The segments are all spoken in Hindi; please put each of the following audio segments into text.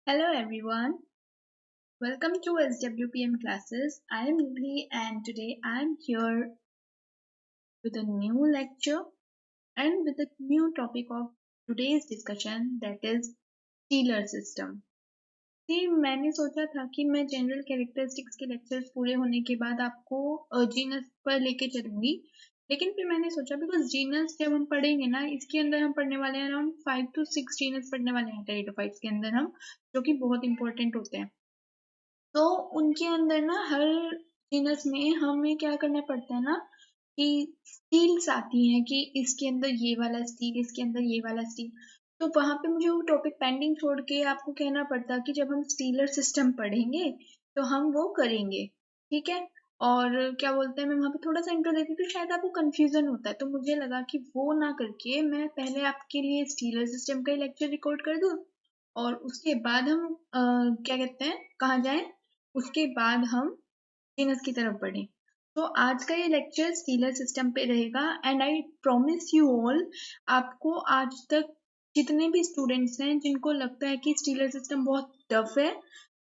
Hello everyone, welcome to SWPM classes. I am Nidhi and today I am here with a new lecture and with a new topic of today's discussion that is Steeler system. See, मैंने सोचा था कि मैं जनरल कैरेक्टरिस्टिक्स के लेक्चर्स पूरे होने के बाद आपको जीनस पर लेके चलूंगी, लेकिन फिर मैंने सोचा बिकॉज जीनस जब हम पढ़ेंगे ना इसके अंदर हम पढ़ने वाले हैं अराउंड 5 to 6 जीनस पढ़ने वाले हैं टेरिडोफाइट्स के अंदर हम, जो कि बहुत इंपॉर्टेंट होते हैं। तो उनके अंदर ना हर जीनस में हमें क्या करना पड़ता है ना कि स्टील्स आती हैं कि इसके अंदर ये वाला स्टील, इसके अंदर ये वाला स्टील। तो वहां पे मुझे वो टॉपिक पेंडिंग छोड़ के आपको कहना पड़ता कि जब हम स्टीलर सिस्टम पढ़ेंगे तो हम वो करेंगे, ठीक है। और क्या बोलते हैं, मैं वहां पे थोड़ा सा इंट्रो देती तो शायद आपको कंफ्यूजन होता है, तो मुझे लगा कि वो ना करके मैं पहले आपके लिए स्टीलर सिस्टम का ही लेक्चर रिकॉर्ड कर दूं और उसके बाद हम क्या कहते हैं कहाँ जाएं, उसके बाद हम जीनस की तरफ बढ़े। तो आज का ये लेक्चर स्टीलर सिस्टम पे रहेगा and I promise you all, आपको आज तक जितने भी स्टूडेंट्स हैं जिनको लगता है कि स्टीलर सिस्टम बहुत टफ है,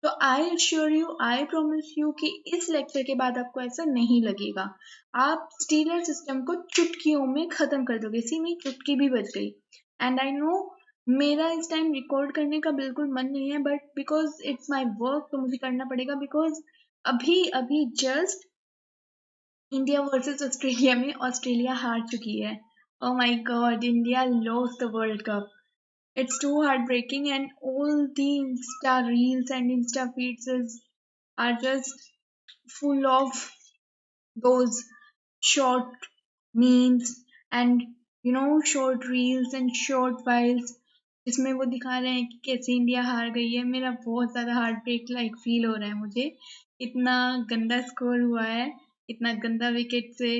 तो I assure you, I promise you कि इस लेक्चर के बाद आपको ऐसा नहीं लगेगा। आप स्टीलर सिस्टम को चुटकियों में खत्म कर दोगे। सी मेरी चुटकी भी बज गई एंड आई नो मेरा इस टाइम रिकॉर्ड करने का बिल्कुल मन नहीं है, but because it's my work तो मुझे करना पड़ेगा। बिकॉज अभी अभी जस्ट इंडिया वर्सेस ऑस्ट्रेलिया में ऑस्ट्रेलिया हार चुकी है। Oh my God, India lost the world cup. It's too heart breaking and all the insta reels and insta feeds are just full of those short memes and short reels and short files जिसमें वो दिखा रहे हैं कि कैसे इंडिया हार गई है। मेरा बहुत ज्यादा हार्ट ब्रेक लाइक फील हो रहा है मुझे। इतना गंदा स्कोर हुआ है, इतना गंदा विकेट से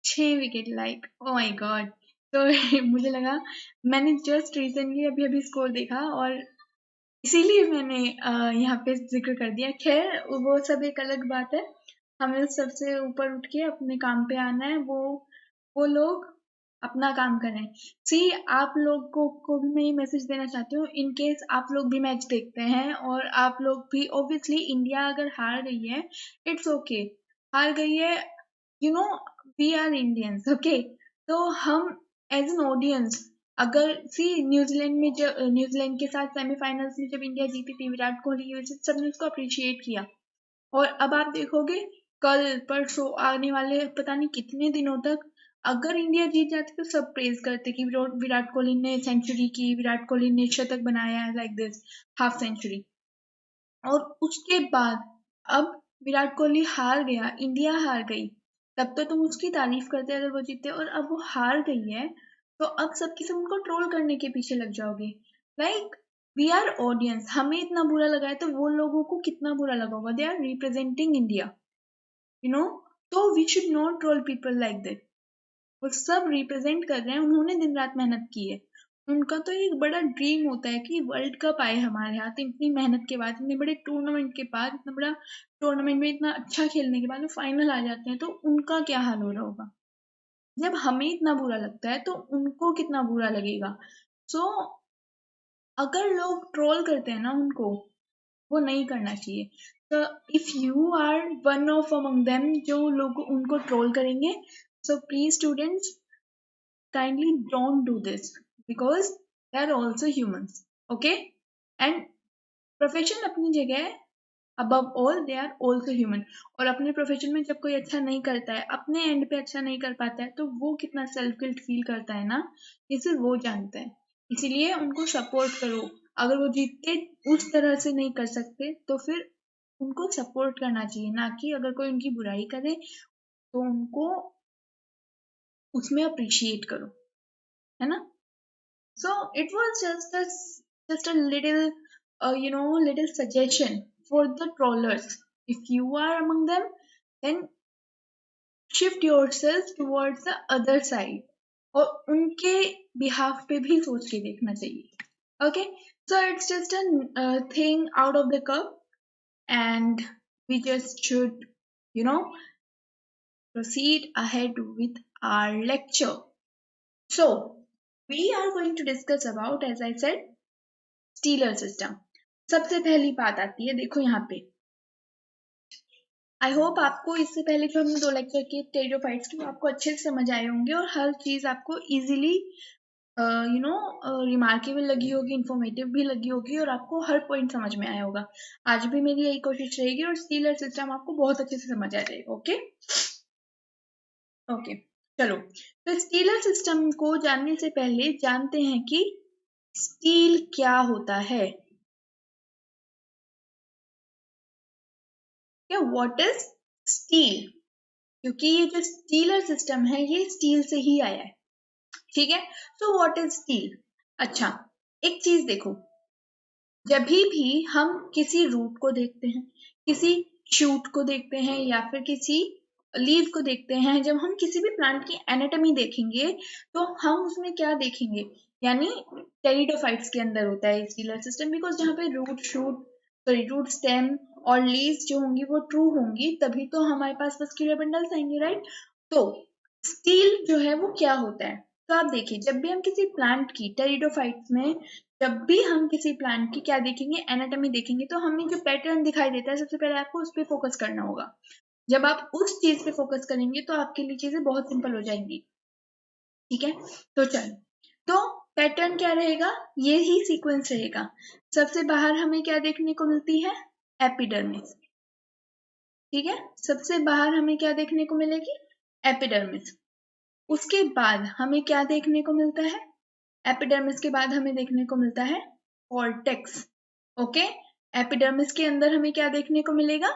6 wicket, like oh my God. तो मुझे लगा, मैंने जस्ट रिसेंटली अभी अभी स्कोर देखा और इसीलिए मैंने यहाँ पे जिक्र कर दिया। खैर वो सब एक अलग बात है, हमें सबसे ऊपर उठ के अपने काम पे आना है। वो लोग अपना काम करें। सी, आप लोगों को भी मैं ये मैसेज देना चाहती हूँ, इन केस आप लोग भी मैच देखते हैं और आप लोग भी ऑब्वियसली इंडिया अगर हार गई है, इट्स ओके, हार गई है, you know we are Indians, okay. तो हम एज एन ऑडियंस, अगर सी न्यूजीलैंड में जब न्यूजीलैंड के साथ सेमीफाइनल्स में जब इंडिया जीती थी, विराट कोहली की वजह से सबने उसको अप्रिशिएट किया। और अब आप देखोगे कल परसों आने वाले पता नहीं कितने दिनों तक, अगर इंडिया जीत जाती तो सब प्रेज करते कि विराट कोहली ने सेंचुरी की, विराट कोहली ने शतक बनाया, लाइक दिस हाफ सेंचुरी। और उसके बाद अब विराट कोहली हार गया, इंडिया हार गई, तब तो तुम उसकी तारीफ करते अगर वो जीते, और अब वो हार गई है तो अब सबके सब उनको ट्रोल करने के पीछे लग जाओगे। लाइक वी आर ऑडियंस, हमें इतना बुरा लगा है तो वो लोगों को कितना बुरा लगा होगा। They are representing India, you know. तो we should not troll people like that. वो सब रिप्रेजेंट कर रहे हैं, उन्होंने दिन रात मेहनत की है। उनका तो एक बड़ा ड्रीम होता है कि वर्ल्ड कप आए हमारे हाथ, इतनी मेहनत के बाद, इतने बड़े टूर्नामेंट के बाद, इतना बड़ा टूर्नामेंट में इतना अच्छा खेलने के बाद वो फाइनल आ जाते हैं, तो उनका क्या हाल हो रहा होगा। जब हमें इतना बुरा लगता है तो उनको कितना बुरा लगेगा। सो अगर लोग ट्रोल करते हैं ना उनको, वो नहीं करना चाहिए। तो if you are one of among them जो लोग उनको ट्रोल करेंगे, so please students, kindly don't do this because they are also humans, okay। and profession अपनी जगह है, above all they are also human। और अपने प्रोफेशन में जब कोई अच्छा नहीं करता है, अपने एंड पे अच्छा नहीं कर पाता है, तो वो कितना सेल्फ गिल्ट फील करता है ना, ये सिर्फ वो जानता है। इसीलिए उनको सपोर्ट करो। अगर वो जीतते उस तरह से नहीं कर सकते तो फिर उनको सपोर्ट करना चाहिए, ना कि अगर कोई उनकी बुराई करे तो उनको उसमें अप्रिशिएट करो, है ना। So it was just a little little suggestion for the trollers. If you are among them, then shift yourself towards the other side और उनके बिहाफ पे भी सोच के देखना चाहिए। Okay, so it's just a thing out of the cup and we just should you know proceed ahead with our lecture. So we are going to discuss about, as I said, Steeler system. सबसे पहली बात आती है, देखो यहाँ पे, आई होप आपको इससे पहले जो हमने 2 लेक्चर किए टेरिडोफाइट्स के, आपको अच्छे से समझ आए होंगे और हर चीज आपको इजीली रिमार्केबल लगी होगी, इंफॉर्मेटिव भी लगी होगी और आपको हर पॉइंट समझ में आया होगा। आज भी मेरी यही कोशिश रहेगी और स्टीलर सिस्टम आपको बहुत अच्छे से समझ आ जाएगा। ओके ओके, चलो, तो स्टीलर सिस्टम को जानने से पहले जानते हैं कि स्टील क्या होता है। क्या व्हाट इज स्टील, क्योंकि ये जो स्टीलर सिस्टम है ये स्टील से ही आया है, ठीक है। So what is steel. अच्छा, एक चीज देखो, जब भी हम किसी रूट को देखते हैं, किसी शूट को देखते हैं या फिर किसी लीव को देखते हैं, जब हम किसी भी प्लांट की एनाटॉमी देखेंगे तो हम उसमें क्या देखेंगे, यानी टेरिडोफाइट्स के अंदर होता है स्टीलर सिस्टम, बिकॉज जहाँ पे रूट स्टेम और लीव्स जो होंगी वो ट्रू होंगी, तभी तो हमारे पास मस्क्यूलर बंडल्स आएंगे, राइट। तो स्टील जो है वो क्या होता है, तो आप देखिए, जब भी हम किसी प्लांट की टेरिडोफाइट्स में, जब भी हम किसी प्लांट की क्या देखेंगे, एनाटॉमी देखेंगे, तो हमें जो पैटर्न दिखाई देता है, सबसे पहले आपको उस पर फोकस करना होगा। जब आप उस चीज पे फोकस करेंगे तो आपके लिए चीजें बहुत सिंपल हो जाएंगी, ठीक है। तो चलो, तो पैटर्न क्या रहेगा, ये ही सीक्वेंस रहेगा। सबसे बाहर हमें क्या देखने को मिलती है, एपिडर्मिस, ठीक है। सबसे बाहर हमें क्या देखने को मिलेगी, एपिडर्मिस। उसके बाद हमें क्या देखने को मिलता है, एपिडर्मिस के बाद हमें देखने को मिलता है कॉर्टेक्स। ओके, एपिडर्मिस के अंदर हमें क्या देखने को मिलेगा,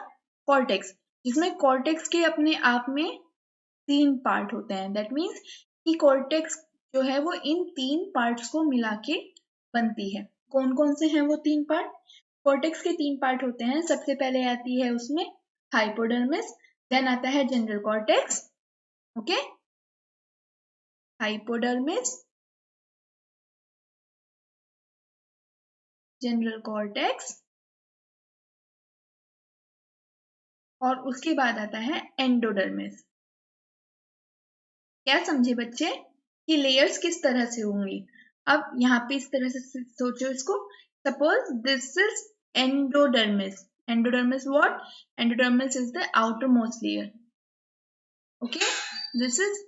कॉर्टेक्स, जिसमें कॉर्टेक्स के अपने आप में 3 पार्ट होते हैं। दैट मीन्स कि कॉर्टेक्स जो है वो इन 3 पार्ट्स को मिला के बनती है। कौन कौन से हैं वो 3 पार्ट, कॉर्टेक्स के 3 पार्ट होते हैं। सबसे पहले आती है उसमें हाइपोडर्मिस, देन आता है general cortex, okay, hypodermis, general cortex, और उसके बाद आता है एंडोडर्मिस। क्या समझे बच्चे कि लेयर्स किस तरह से होंगी। अब यहाँ पे इस तरह से सोचो इसको, suppose this is endodermis, endodermis what, endodermis is the outer most layer, okay. This is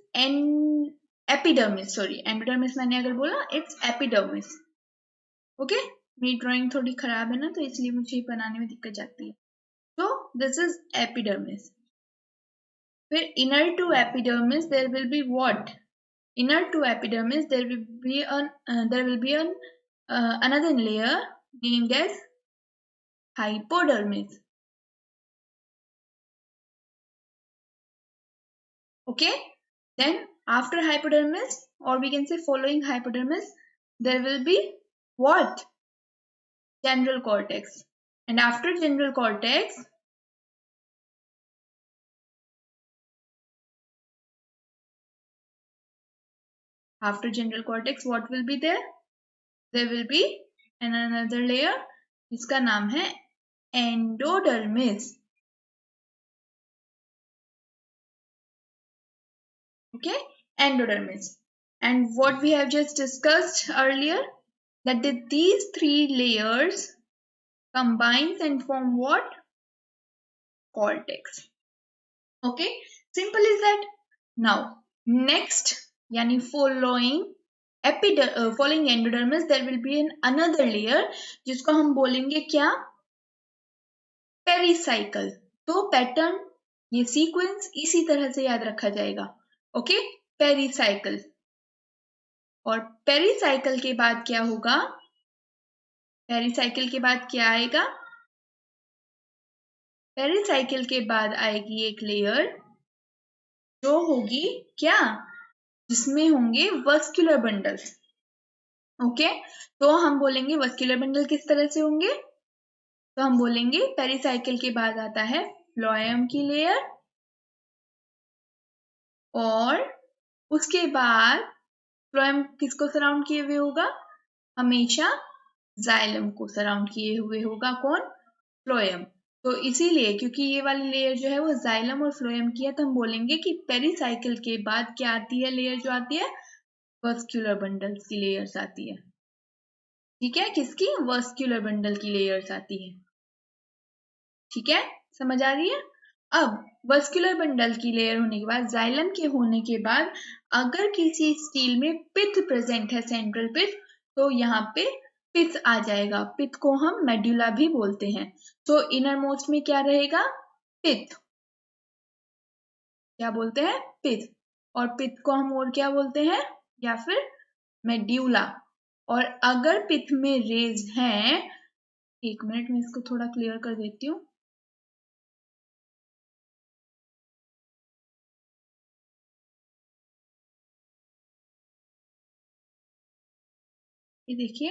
epidermis, sorry endodermis मैंने अगर बोला, इट्स एपिडर्मिस, ओके। मेरी ड्राइंग थोड़ी खराब है ना, तो इसलिए मुझे बनाने में दिक्कत जाती है। तो दिस इज एपिडर्मिस। फिर inner to epidermis there will be what, inner to epidermis there will be another layer named as hypodermis, okay. Then after hypodermis, or we can say following hypodermis, there will be what, general cortex. And after general cortex, what will be there, there will be another layer, इसका नाम है endodermis, okay, endodermis. And what we have just discussed earlier, that these 3 layers combines and form what, cortex, okay, simple is that. Now next, yani following following endodermis there will be another layer जिसको हम बोलेंगे क्या, पेरिसाइकल। तो पैटर्न, ये सीक्वेंस इसी तरह से याद रखा जाएगा, ओके, पेरिसाइकल। और पेरिसाइकल के बाद क्या होगा, पेरिसाइकल के बाद क्या आएगा, पेरिसाइकल के बाद आएगी एक लेयर जो होगी क्या, जिसमें होंगे वस्कुलर बंडल्स, ओके। तो हम बोलेंगे वस्कुलर बंडल किस तरह से होंगे, तो हम बोलेंगे पेरिसाइकल के बाद आता है फ्लोएम की लेयर, और उसके बाद फ्लोएम किसको सराउंड किए हुए होगा, हमेशा जाइलम को सराउंड किए हुए होगा, कौन, फ्लोएम। तो इसीलिए क्योंकि ये वाली लेयर जो है वो जाइलम और फ्लोएम की है, तो हम बोलेंगे कि पेरिसाइकल के बाद क्या आती है, लेयर जो आती है, वस्कुलर बंडल्स की लेयर्स आती है, ठीक है, किसकी? वस्कुलर बंडल की लेयर्स आती है। ठीक है, समझ आ रही है? अब वस्कुलर बंडल की लेयर होने के बाद, जाइलम के होने के बाद, अगर किसी स्टील में पिथ प्रेजेंट है, सेंट्रल पिथ, तो यहाँ पे पिथ आ जाएगा। पिथ को हम मेड्यूला भी बोलते हैं। तो इनर मोस्ट में क्या रहेगा? पिथ। क्या बोलते हैं? पिथ। और पिथ को हम और क्या बोलते हैं? या फिर मेड्यूला। और अगर पिथ में रेज हैं, एक मिनट में इसको थोड़ा क्लियर कर देती हूँ। ये देखिए,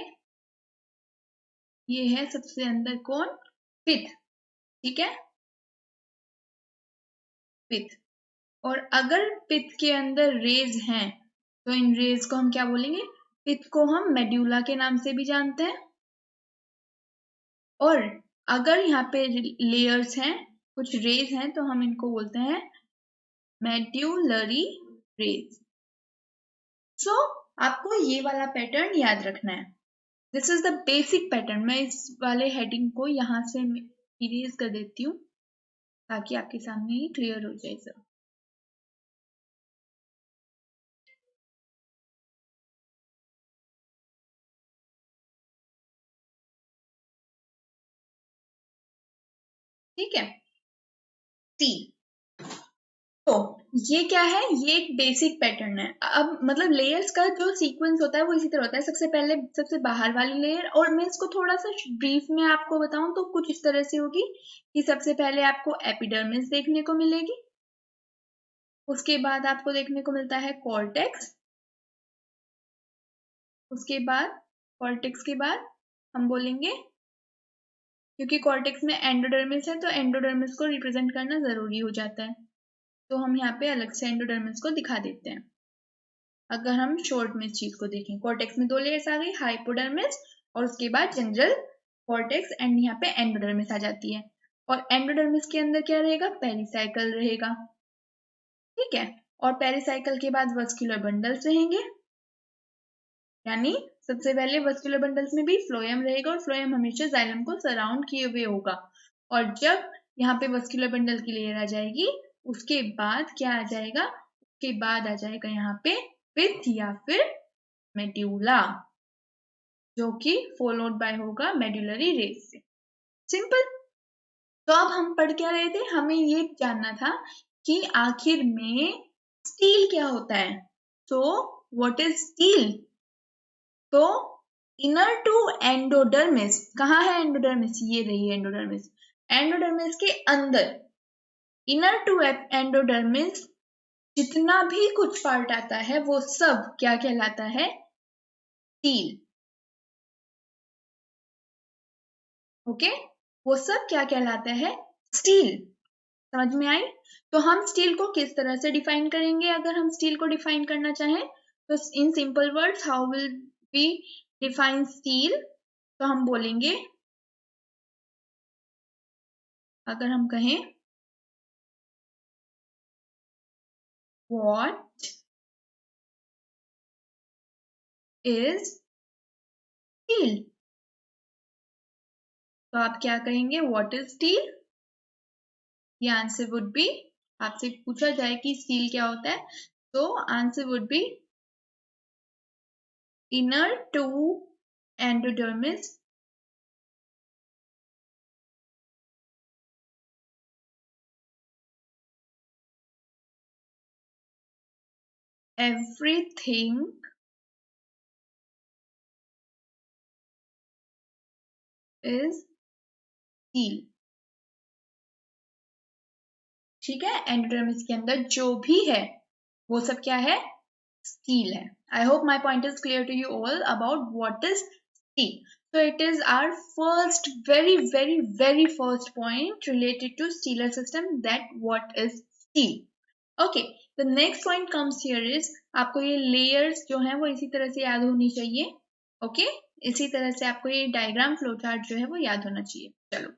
ये है सबसे अंदर कौन? पिथ। ठीक है, पिथ। और अगर पिथ के अंदर रेज हैं, तो इन रेज को हम क्या बोलेंगे? पिथ को हम मेड्यूला के नाम से भी जानते हैं। और अगर यहाँ पे लेयर्स हैं, कुछ रेज हैं, तो हम इनको बोलते हैं मेड्यूलरी रेज। सो आपको ये वाला पैटर्न याद रखना है। This is the basic pattern. मैं इस वाले हेडिंग को यहाँ से इरेज कर देती हूँ ताकि आपके सामने ही क्लियर हो जाए सब। ठीक है, सी। तो ये क्या है? ये एक बेसिक पैटर्न है। अब मतलब लेयर्स का जो सीक्वेंस होता है वो इसी तरह होता है। सबसे पहले सबसे बाहर वाली लेयर, और मैं इसको थोड़ा सा ब्रीफ में आपको बताऊं तो कुछ इस तरह से होगी कि सबसे पहले आपको एपिडर्मिस देखने को मिलेगी, उसके बाद आपको देखने को मिलता है कॉर्टेक्स, उसके बाद कॉर्टेक्स के बाद हम बोलेंगे, क्योंकि कॉर्टेक्स में एंडोडर्मिस है तो एंडोडर्मिस को रिप्रेजेंट करना जरूरी हो जाता है, तो हम यहाँ पे अलग से एंडोडर्मिस को दिखा देते हैं। अगर हम शॉर्ट में इस चीज को देखें, कॉर्टेक्स में दो लेयर्स आ गई, हाइपोडर्मिस और उसके बाद जनरल कॉर्टेक्स, एंड यहाँ पे एंडोडर्मिस आ जाती है। और एंडोडर्मिस के अंदर क्या रहेगा? पेरिसाइकल रहेगा। ठीक है, और पेरिसाइकल के बाद वस्कुलर बंडल्स रहेंगे, यानी सबसे पहले वस्कुलर बंडल्स में भी फ्लोएम रहेगा, और फ्लोएम हमेशा जाइलम को सराउंड किए हुए होगा। और जब यहाँ पे वस्कुलर बंडल की लेयर आ जाएगी, उसके बाद क्या आ जाएगा? उसके बाद आ जाएगा यहाँ पे पिथ या फिर मेड्यूला, जो कि फॉलोड बाय होगा मेड्यूलरी रेज से। सिंपल। तो अब हम पढ़ क्या रहे थे? हमें ये जानना था कि आखिर में स्टील क्या होता है। तो व्हाट इज स्टील? तो इनर टू एंडोडर्मिस, कहाँ है एंडोडर्मिस? ये रही एंडोडर्मिस। एंडोडर्मिस के अंदर, इनर टू एंडोडर्मिस जितना भी कुछ पार्ट आता है वो सब क्या कहलाता है? स्टील। ओके, वो सब क्या कहलाता है? स्टील। समझ में आई? तो हम स्टील को किस तरह से डिफाइन करेंगे? अगर हम स्टील को डिफाइन करना चाहें तो in simple words how will we define stele? तो हम बोलेंगे, अगर हम कहें what is steel, तो आप क्या कहेंगे? what is steel? ये आंसर वुड बी, आपसे पूछा जाए कि स्टील क्या होता है, तो answer would be inner to endodermis everything is steel। ठीक है, एंडोडर्मिस के अंदर जो भी है वो सब क्या है? स्टील है। I hope my point is clear to you all about what is stele. So it is our first, very first point related to steeler system, that what is steel. Okay, the next point comes here is, आपको ये layers जो है वो इसी तरह से याद होनी चाहिए। Okay, इसी तरह से आपको ये डायग्राम फ्लो चार्ट जो है वो याद होना चाहिए। चलो,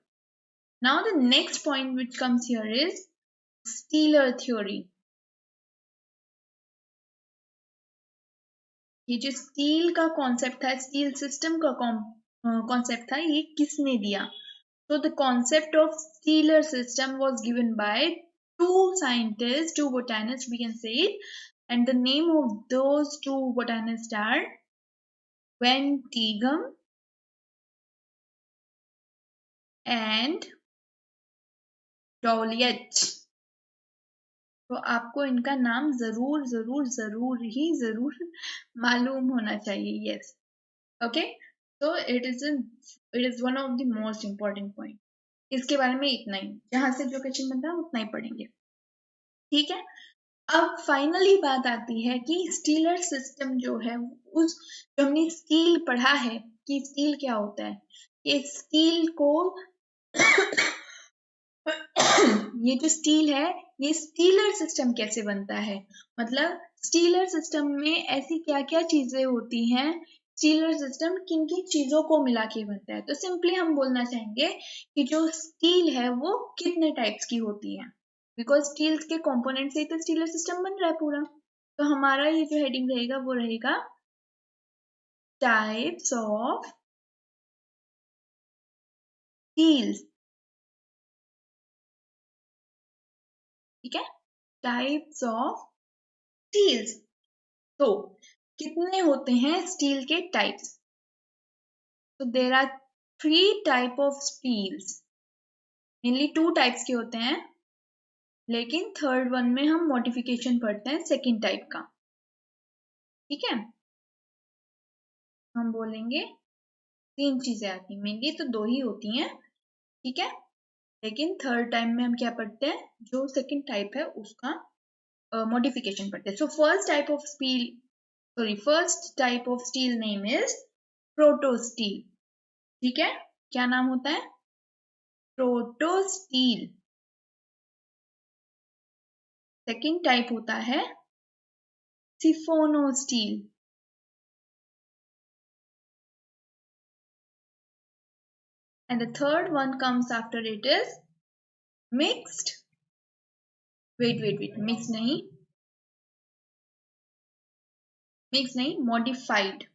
now the next point which comes here is Steeler theory. ये जो स्टील का कॉन्सेप्ट था, स्टील सिस्टम का कॉन्सेप्ट था, ये किसने दिया? So the concept of stellar system was given by two scientists, two botanists we can say it, and the name of those two botanists are Van Tighem and Joliet. तो आपको इनका नाम जरूर जरूर जरूर ही जरूर मालूम होना चाहिए. Yes. Okay. So it is one of the most important point. इसके बारे में इतना ही, जहां से जो क्वेश्चन बनता है उतना ही पढ़ेंगे. ठीक है. अब फाइनली बात आती है कि स्टीलर सिस्टम जो है, उस जो हमने स्टील पढ़ा है कि स्टील क्या होता है, ये स्टील को ये जो स्टील है, ये स्टीलर सिस्टम कैसे बनता है, मतलब स्टीलर सिस्टम में ऐसी क्या क्या चीजें होती हैं, स्टीलर सिस्टम किन किन चीजों को मिला के बनता है. तो सिंपली हम बोलना चाहेंगे कि जो स्टील है वो कितने टाइप्स की होती है, बिकॉज स्टील के कंपोनेंट से ही तो स्टीलर सिस्टम बन रहा है पूरा. तो हमारा ये जो हेडिंग रहेगा वो रहेगा टाइप्स ऑफ स्टील्स. ठीक है, टाइप्स ऑफ स्टील्स. तो कितने होते हैं स्टील के टाइप्स? तो there are 3 type of steles. Mainly 2 types के होते हैं, लेकिन थर्ड वन में हम मॉडिफिकेशन पढ़ते हैं सेकंड टाइप का. ठीक है, हम बोलेंगे 3 चीजें आती हैं, मेनली तो 2 ही होती हैं. ठीक है, लेकिन थर्ड टाइम में हम क्या पढ़ते हैं, जो सेकंड टाइप है उसका मॉडिफिकेशन पढ़ते हैं. सो first type of steel name is proto steel. ठीक है, क्या नाम होता है? Proto steel. सेकंड टाइप होता है सिफोनो steel. And the third one comes after it is mixed. Wait. Mixed नहीं, modified.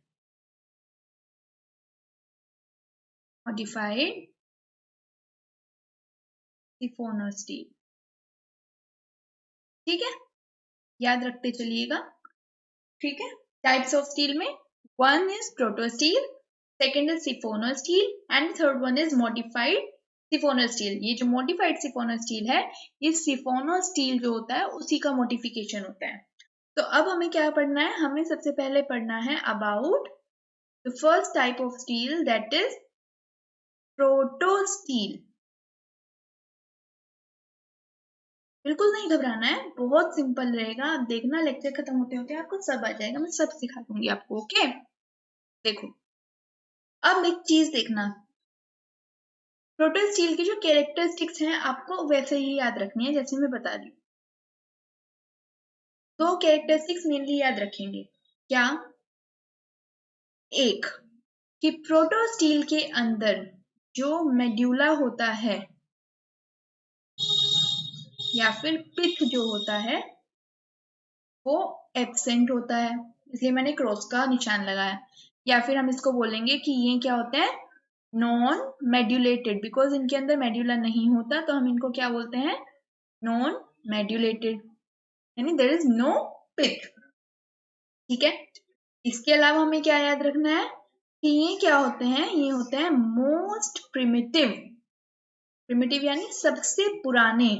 Siphonostele. ठीक है, याद रखते चलिएगा. ठीक है, टाइप्स ऑफ स्टील में one is protostele, second is siphonostele and third one is modified siphonostele. ये जो मॉडिफाइड सिफोनो स्टील है, ये सिफोनो स्टील जो होता है उसी का मॉडिफिकेशन होता है. तो अब हमें क्या पढ़ना है? हमें सबसे पहले पढ़ना है about the first type of steel, that is proto steel. बिल्कुल नहीं घबराना है, बहुत सिंपल रहेगा. आप देखना लेक्चर खत्म होते होते आपको सब आ जाएगा, मैं सब सिखा दूंगी आपको. ओके, देखो अब एक चीज देखना, प्रोटो स्टील की जो कैरेक्टरिस्टिक्स हैं आपको वैसे ही याद रखनी है जैसे मैं बता रही हूँ. 2 कैरेक्टरिस्टिक्स मेनली याद रखेंगे. क्या? एक कि प्रोटो स्टील के अंदर जो मेड्यूला होता है या फिर पिथ जो होता है वो एब्सेंट होता है, इसलिए मैंने क्रॉस का निशान लगाया. या फिर हम इसको बोलेंगे कि ये क्या होते हैं? नॉन मेड्यूलेटेड, बिकॉज इनके अंदर मेड्यूला नहीं होता तो हम इनको क्या बोलते हैं? नॉन मेड्यूलेटेड, यानी देयर इज नो पिथ. ठीक है, इसके अलावा हमें क्या याद रखना है कि ये क्या होते हैं? ये होते हैं मोस्ट प्रिमिटिव यानी सबसे पुराने.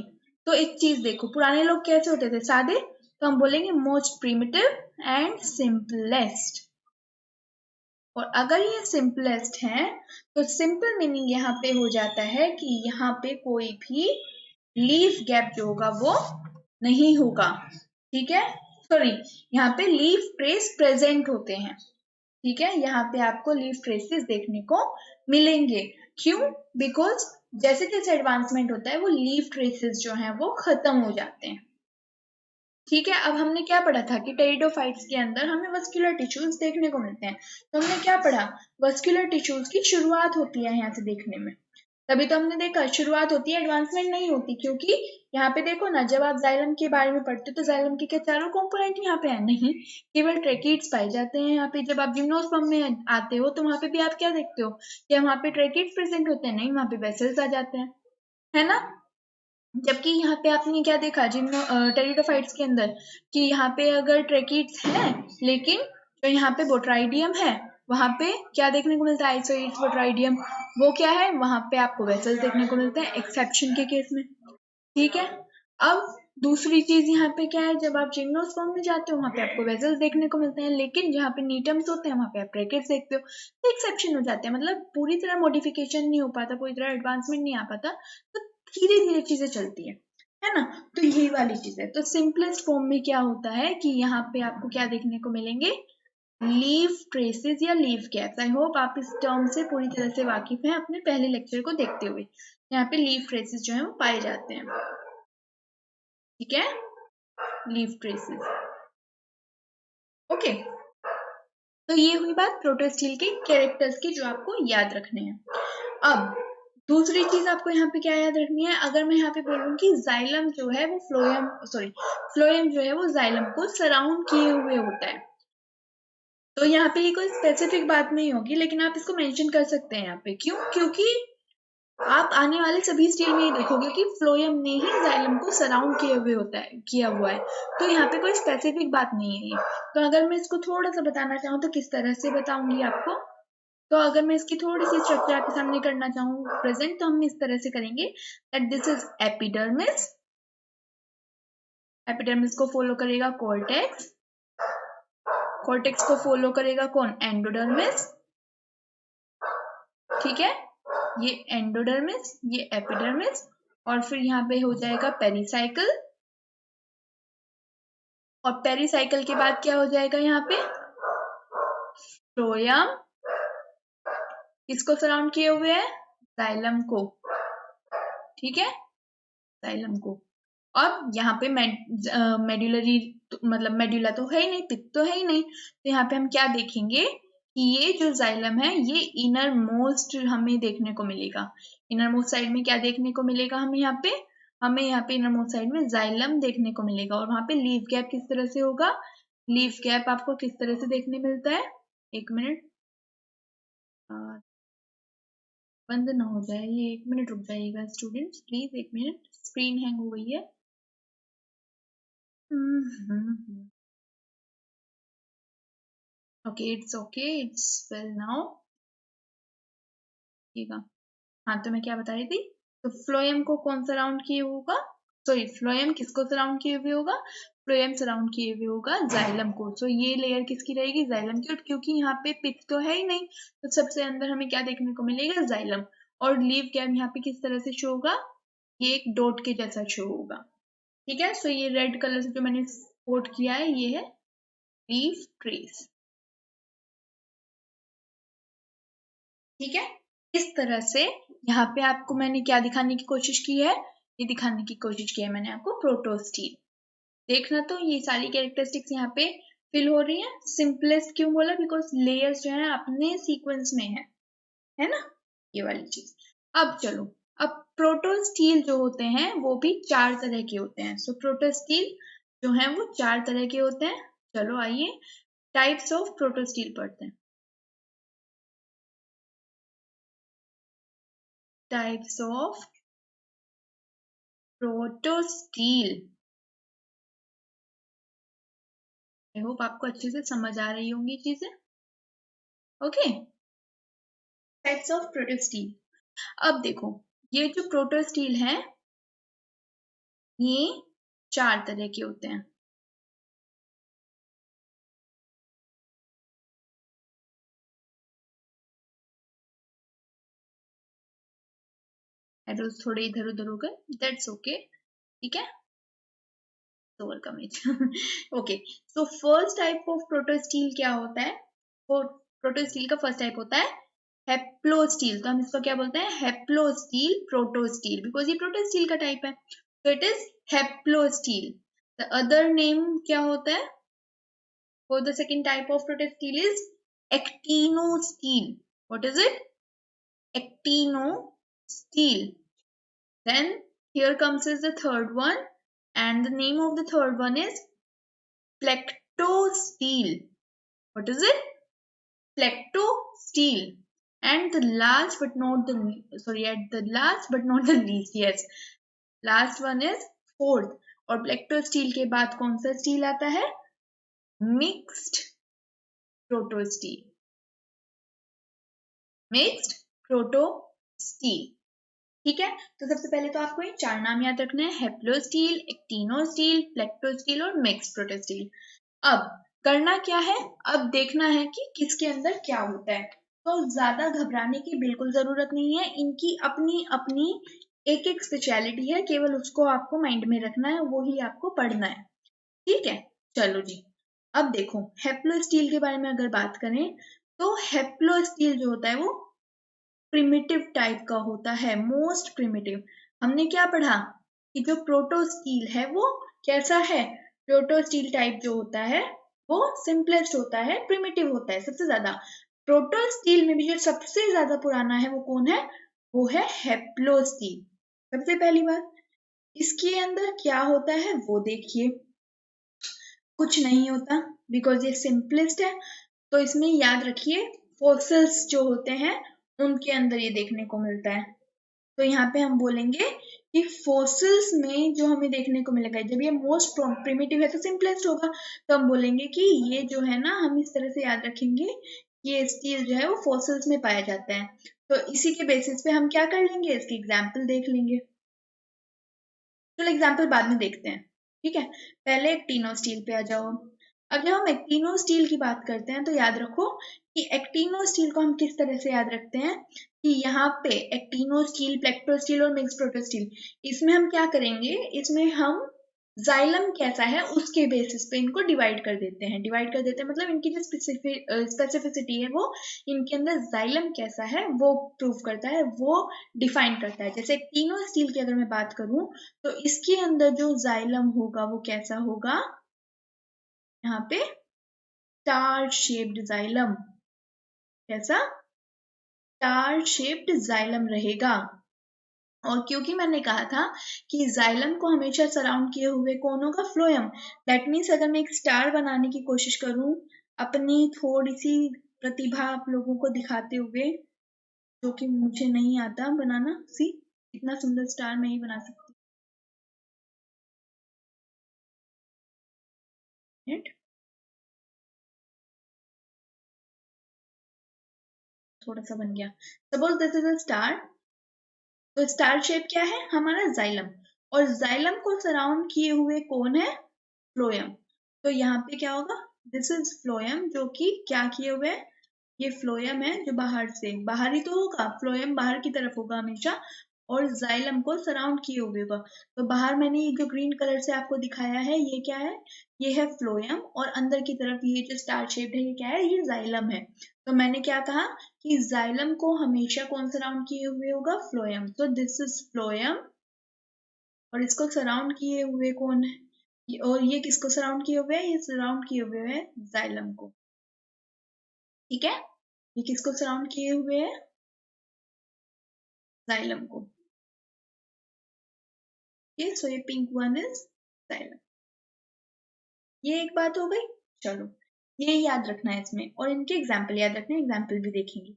तो एक चीज देखो, पुराने लोग कैसे होते थे? सादे. तो हम बोलेंगे मोस्ट प्रिमिटिव एंड सिंपलेस्ट. और अगर ये सिंपलेस्ट है तो सिंपल मीनिंग यहाँ पे हो जाता है कि यहाँ पे कोई भी लीफ गैप जो होगा वो नहीं होगा. ठीक है, सॉरी, यहाँ पे लीफ ट्रेस प्रेजेंट होते हैं. ठीक है, यहाँ पे आपको लीफ ट्रेसेस देखने को मिलेंगे. क्यों? बिकॉज जैसे जैसे एडवांसमेंट होता है वो लीफ ट्रेसेस जो हैं वो खत्म हो जाते हैं. ठीक है, अब हमने क्या पढ़ा था कि टेरिडोफाइट्स के अंदर हमें वस्कुलर टिश्यूज देखने को मिलते हैं. तो हमने क्या पढ़ा? वस्कुलर टिश्यूज की शुरुआत होती है यहाँ से देखने में. तभी तो हमने देखा शुरुआत होती है, एडवांसमेंट नहीं होती, क्योंकि यहाँ पे देखो ना, जब आप जाइलम के बारे में पढ़ते हो तो जाइलम के क्या चारों कंपोनेंट यहाँ पे है नहीं, केवल ट्रेकिड्स पाए जाते हैं यहाँ पे। जब आप जिम्नोस्पर्म में आते हो तो वहां पे भी आप क्या देखते हो कि वहां पे ट्रेकिड्स प्रेजेंट होते हैं, नहीं वहां पे वेसल्स आ जाते हैं, है ना। जबकि यहाँ पे आपने क्या देखा जिम्नो टेरिडोफाइट्स के अंदर, कि यहाँ पे अगर ट्रेकिड्स है, लेकिन जो यहाँ पे बोट्राइडियम है वहां पे क्या देखने को मिलता है, आइसोइड्स बोट्राइडियम, वो क्या है, वहां पे आपको वेसल्स देखने को मिलते हैं एक्सेप्शन के केस में, ठीक है। अब दूसरी चीज यहाँ पे क्या है, जब आप जिम्नोस्पर्म में जाते हो वहां पे आपको वेसल्स देखने को मिलते हैं, लेकिन जहाँ पे नीटम्स होते हैं वहां पे आप ट्रेकिड्स देखते हो, तो एक्सेप्शन हो जाते हैं, मतलब पूरी तरह मॉडिफिकेशन नहीं हो पाता, पूरी तरह एडवांसमेंट नहीं आ पाता, तो धीरे धीरे चीजें चलती है ना। तो यही वाली चीज है। तो सिंपलेस्ट फॉर्म में क्या होता है कि यहाँ पे आपको क्या देखने को मिलेंगे, लीफ ट्रेसेस या लीफ गैप्स। आई होप आप इस टर्म से पूरी तरह से वाकिफ हैं अपने पहले लेक्चर को देखते हुए। यहाँ पे लीफ ट्रेसेस जो है वो पाए जाते हैं, ठीक है, लीफ ट्रेसेस, ओके। तो ये हुई बात प्रोटोस्टील के कैरेक्टर्स की जो आपको याद रखने हैं। अब दूसरी चीज आपको यहाँ पे क्या याद रखनी है, अगर मैं यहाँ पे बोलूँ कि जाइलम जो है वो फ्लोएम जो है वो जाइलम को सराउंड किए हुए होता है, तो यहाँ पे ये कोई स्पेसिफिक बात नहीं होगी, लेकिन आप इसको मेंशन कर सकते हैं यहाँ पे। क्यों? क्योंकि आप आने वाले सभी स्टील में ये देखोगे कि फ्लोएम ने ही जाइलम को सराउंड किया हुआ है, तो यहाँ पे कोई स्पेसिफिक बात नहीं है ये। तो अगर मैं इसको थोड़ा सा बताना चाहूँ तो किस तरह से बताऊंगी आपको, तो अगर मैं इसकी थोड़ी सी स्ट्रक्चर आपके सामने करना चाहूँ प्रेजेंट, तो हम इस तरह से करेंगे that this is epidermis, epidermis को फॉलो करेगा कॉर्टेक्स, कॉर्टेक्स को फॉलो करेगा कौन, एंडोडर्मिस, ठीक है, ये एंडोडर्मिस, ये एपिडर्मिस, और फिर यहाँ पे हो जाएगा पेरिसाइकिल, और पेरिसाइकिल के बाद क्या हो जाएगा यहाँ पे, फ्लोएम, किसको सराउंड किए हुए है, जाइलम को, ठीक है, जाइलम को। अब यहाँ पे मेडुलरी मतलब मेडुला तो है ही नहीं, पित्त तो है ही नहीं, तो यहाँ पे हम क्या देखेंगे कि ये जो जाइलम है ये इनर मोस्ट हमें देखने को मिलेगा। इनर मोस्ट साइड में क्या देखने को मिलेगा हमें यहाँ पे, इनर मोस्ट साइड में जाइलम देखने को मिलेगा, और वहां पे लीफ गैप किस तरह से होगा, लीफ गैप आपको किस तरह से देखने मिलता है, एक मिनट, बंद ना हो जाए ये, एक मिनट रुक जाइएगा स्टूडेंट्स प्लीज, एक मिनट, स्क्रीन हैंग हो गई है। ओके इट्स वेल नाउ, ठीक है। हाँ तो मैं क्या बता रही थी, तो फ्लोएम को कौन सराउंड किए होगा, सॉरी फ्लोएम किसको सराउंड किए हुए होगा, फ्लोएम सराउंड किए हुए होगा जाइलम को। सो ये लेयर किसकी रहेगी, जाइलम की, क्योंकि यहाँ पे पित्त तो है ही नहीं, तो सबसे अंदर हमें क्या देखने को मिलेगा, जाइलम। और लीफ गैप यहाँ पे किस तरह से शो होगा, ये एक डॉट के जैसा शो होगा, ठीक है। सो ये रेड कलर से जो मैंने कोट किया है ये है लीफ ट्रेस, ठीक है। इस तरह से यहाँ पे आपको मैंने क्या दिखाने की कोशिश की है, ये दिखाने की कोशिश की है मैंने आपको प्रोटोस्टील। देखना तो ये सारी कैरेक्टरिस्टिक्स यहाँ पे फिल हो रही है। सिंपलेस्ट क्यों बोला, बिकॉज लेयर्स जो है अपने सीक्वेंस में है ना, ये वाली चीज। अब चलो, अब प्रोटोस्टील जो होते हैं वो भी 4 तरह के होते हैं। सो प्रोटोस्टील जो है वो 4 तरह के होते हैं। चलो आइए टाइप्स ऑफ प्रोटोस्टील पढ़ते हैं। Types of protostele, I hope आपको अच्छे से समझ आ रही होंगी चीजें, ओके। टाइप्स ऑफ प्रोटोस्टील, अब देखो ये जो प्रोटोस्टील है ये 4 तरह के होते हैं। एरोस थोड़े इधर उधर हो गए, दैट्स ओके, ठीक है, overcome it, okay. So first type of protostele क्या होता है, वो प्रोटोस्टील का फर्स्ट टाइप होता है हेप्लोस्टील। तो हम इसको क्या बोलते हैं, हेप्लोस्टील प्रोटोस्टील, बिकॉज ये प्रोटोस्टील का टाइप है, तो it is haplostele. The other name क्या होता है for the second type of protosteel is actinosteel. What is it? Actinosteel. steel. Then here comes is the third one, and the name of the third one is plectosteel. What is it? Plectosteel. And the last but not the at the last but not the least, yes, last one is fourth. और plectosteel के बाद कौन सा स्टील आता है? Mixed protosteel. Mixed protosteel. ठीक है, तो सबसे पहले तो आपको ये चार नाम याद रखना है, हेप्लोस्टील, एक्टिनोस्टील, प्लेक्टोस्टील और मिक्स्ड प्रोटोस्टील। अब करना क्या है, अब देखना है कि किसके अंदर क्या होता है। तो ज्यादा घबराने की बिल्कुल जरूरत नहीं है, इनकी अपनी अपनी एक एक स्पेशलिटी है, केवल उसको आपको माइंड में रखना है, वो ही आपको पढ़ना है। ठीक है, चलो जी। अब देखो हेप्लोस्टील के बारे में अगर बात करें तो हेप्लोस्टील जो होता है वो प्रिमिटिव टाइप का होता है, मोस्ट प्रिमिटिव। हमने क्या पढ़ा कि जो प्रोटोस्टील है वो कैसा है, प्रोटोस्टील टाइप जो होता है वो सिंपलेस्ट होता है, प्रिमिटिव होता है सबसे ज्यादा। प्रोटोस्टील में भी जो सबसे ज्यादा पुराना है वो कौन है, वो है हेप्लोस्टील। सबसे पहली बात, इसके अंदर क्या होता है वो देखिए, कुछ नहीं होता बिकॉज ये सिंपलेस्ट है। तो इसमें याद रखिए फॉसिल्स जो होते हैं उनके अंदर ये देखने को मिलता है। तो यहाँ पे हम बोलेंगे कि फॉसिल्स में जो हमें देखने को मिलेगा, जब ये मोस्ट प्रिमिटिव है तो सिंपलेस्ट होगा, तो हम बोलेंगे कि ये जो है ना, हम इस तरह से याद रखेंगे, ये स्टील जो है वो फॉसिल्स में पाया जाता है। तो इसी के बेसिस पे हम क्या कर लेंगे, इसकी एग्जाम्पल देख लेंगे। चलो एग्जाम्पल बाद में देखते हैं, ठीक है। पहले एक्टिनो स्टील पे आ जाओ। अब जब हम एक्टिनो स्टील की बात करते हैं तो याद रखो कि एक्टिनो स्टील को हम किस तरह से याद रखते हैं कि यहाँ पे एक्टिनो स्टील, प्लेक्टो स्टील और मिक्स प्रोटो स्टील, इसमें हम क्या करेंगे, इसमें हम जाइलम कैसा है उसके बेसिस पे इनको डिवाइड कर देते हैं। डिवाइड कर देते हैं मतलब इनकी जो स्पेसिफिसिटी है वो इनके अंदर जाइलम कैसा है वो प्रूव करता है, वो डिफाइन करता है। जैसे तीनों स्टील की अगर मैं बात करूं तो इसके अंदर जो जाइलम होगा वो कैसा होगा, यहाँ पे स्टार शेप्ड जाइलम, कैसा, स्टार शेप्ड जाइलम रहेगा। और क्योंकि मैंने कहा था कि जाइलम को हमेशा सराउंड किए हुए कौन होगा, फ्लोएम। दैट मीन्स अगर मैं एक स्टार बनाने की कोशिश करूं अपनी थोड़ी सी प्रतिभा आप लोगों को दिखाते हुए, जो कि मुझे नहीं आता बनाना, सी इतना सुंदर स्टार मैं ही बना सकती हूँ। थोड़ा सा बन गया। Suppose this is a star, तो स्टार शेप क्या है हमारा, जाइलम। और जाइलम को सराउंड किए हुए कौन है, फ्लोएम। तो यहाँ पे क्या होगा, दिस इज फ्लोएम, जो कि क्या किए हुए है, ये फ्लोएम है जो बाहर से, बाहर ही तो होगा, फ्लोएम बाहर की तरफ होगा हमेशा, और जाइलम को सराउंड किए हुए होगा। तो बाहर मैंने ये जो ग्रीन कलर से आपको दिखाया है ये क्या है, ये है फ्लोएम, और अंदर की तरफ ये जो स्टार शेप्ड है ये क्या है, ये जाइलम है। तो मैंने क्या कहा कि जाइलम को हमेशा कौन सराउंड किए हुए होगा, फ्लोएम। तो दिस इज फ्लोएम, और इसको सराउंड किए हुए कौन है, और ये किसको सराउंड किए हुए हैं, ये सराउंड किए हुए हैं जाइलम को। ठीक है, ये किसको सराउंड किए हुए हैं, जाइलम को। ये सो ये पिंक वन इज जाइलम। ये एक बात हो गई। चलो ये याद रखना है इसमें, और इनके एग्जाम्पल याद रखना है, एग्जाम्पल भी देखेंगे।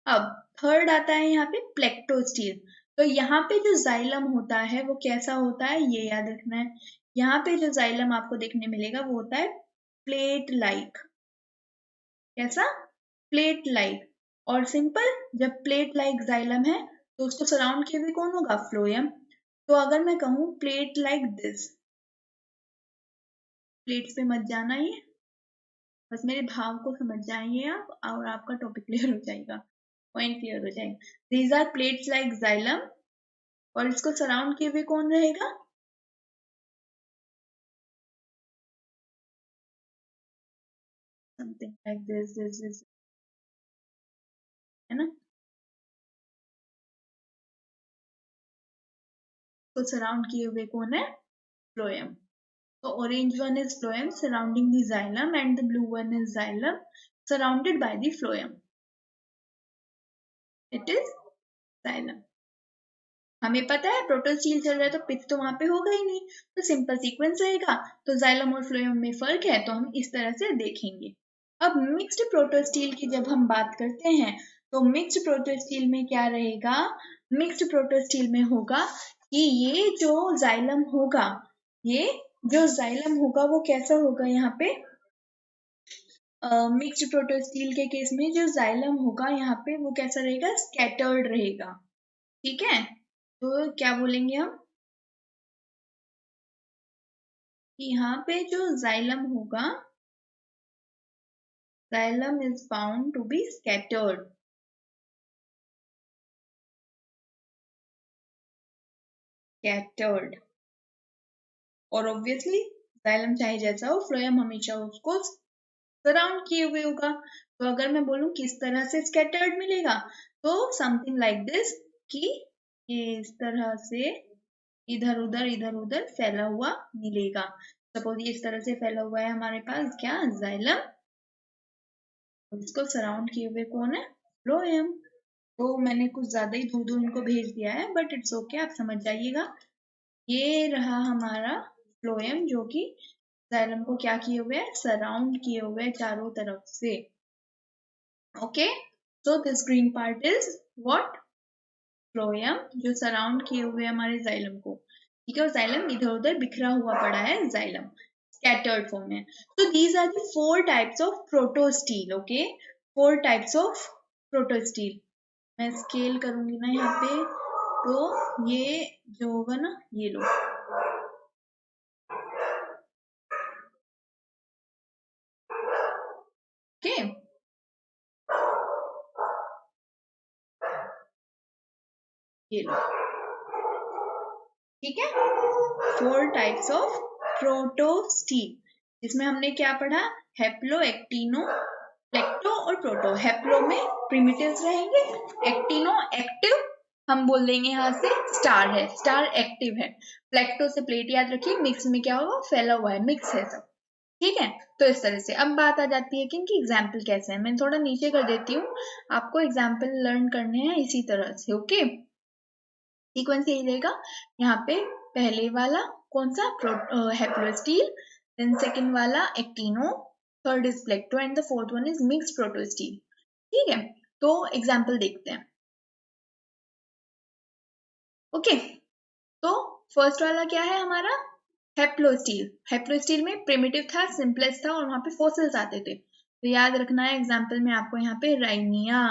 अब थर्ड आता है यहाँ पे प्लेक्टोस्टील। तो यहाँ पे जो जाइलम होता है वो कैसा होता है ये याद रखना है। यहाँ पे जो जाइलम आपको देखने मिलेगा वो होता है प्लेट लाइक, कैसा, प्लेट लाइक। और सिंपल, जब प्लेट लाइक जाइलम है तो उसको सराउंड किए हुए कौन होगा, फ्लोएम। तो अगर मैं कहूँ प्लेट लाइक दिस, प्लेट्स पे मत जाना ये, बस मेरे भाव को समझ जाइए आप, और आपका टॉपिक क्लियर हो जाएगा, पॉइंट क्लियर हो जाएगा। These are plates like xylem, और इसको सराउंड किए हुए कौन रहेगा, समथिंग लाइक दिस, है ना। तो सराउंड किए हुए कौन है, phloem. So orange one is phloem surrounding the xylem, and the blue one is xylem surrounded by the phloem. It is xylem. हमें पता है प्रोटोस्टील चल रहा है तो पित्त तो वहां पे होगा ही नहीं, तो सिंपल सीक्वेंस रहेगा। तो जाइलम और फ्लोएम में फर्क है, तो हम इस तरह से देखेंगे। अब मिक्स्ड प्रोटोस्टील की जब हम बात करते हैं तो मिक्स्ड प्रोटोस्टील में क्या रहेगा, मिक्स्ड प्रोटोस्टील में होगा कि ये जो जाइलम होगा, ये जो जाइलम होगा वो कैसा होगा, यहाँ पे मिक्स्ड प्रोटोस्टील के केस में जो जाइलम होगा यहाँ पे वो कैसा रहेगा, स्कैटर्ड रहेगा। ठीक है, तो क्या बोलेंगे हम कि यहाँ पे जो जाइलम होगा, xylem is found to be scattered. Scattered, और ऑब्वियसली जाइलम चाहे जैसा हो, फ्लोएम हमेशा उसको सराउंड किए हुए होगा। तो अगर मैं बोलूं किस तरह से स्कैटर्ड मिलेगा, तो समथिंग लाइक दिस, कि ये इस तरह से इधर उधर फैला हुआ मिलेगा। सपोज ये इस तरह से फैला हुआ है हमारे पास क्या, जाइलम, इसको सराउंड किए हुए कौन है, फ्लोएम। तो मैंने कुछ ज्यादा ही दूर दूर उनको भेज दिया है, बट इट्स ओके, आप समझ जाइएगा। ये रहा हमारा फ्लोएम जो कि जाइलम को क्या किए हुए है, सराउंड किए हुए चारों तरफ से। Okay, so this green part is what, phloem, जो सराउंड किए हुए हमारे जाइलम को। ठीक है, और जाइलम इधर उधर बिखरा हुआ पड़ा है, जाइलम scattered form में। So these are the 4 types of protosteel, okay? 4 types of protosteel. मैं स्केल करूंगी ना यहाँ पे, तो ये जो होगा ना, ये लो, ओके, ये लो, ठीक है। 4 types of protosteel, जिसमें हमने क्या पढ़ा, हेप्लो, एक्टिनो, प्लेक्टो और प्रोटो। हेप्लो में प्रिमिटिव्स रहेंगे, एक्टिनो एक्टिव, हम बोल देंगे यहाँ से स्टार है, स्टार एक्टिव है। प्लेक्टो से प्लेट याद रखिए, मिक्स में क्या होगा, फैला हुआ है, मिक्स है सब। ठीक है, तो इस तरह से अब बात आ जाती है कि इनकी एग्जाम्पल कैसे है। मैं थोड़ा नीचे कर देती हूँ, आपको एग्जाम्पल लर्न करने हैं इसी तरह से। ओके, सीक्वेंस यही रहेगा। यहाँ पे पहले वाला कौन सा, हेप्लोस्टील, देन सेकंड वाला actino, third is plecto and the fourth one is mixed protostele. ठीक है, तो एग्जाम्पल देखते हैं। ओके, तो फर्स्ट वाला क्या है हमारा, हेप्लोस्टील। हेप्लोस्टील में प्रिमिटिव था, सिंपलेस्ट था, और वहां पे फोसिल्स आते थे। तो याद रखना है एग्जाम्पल में आपको यहाँ पे राइनिया।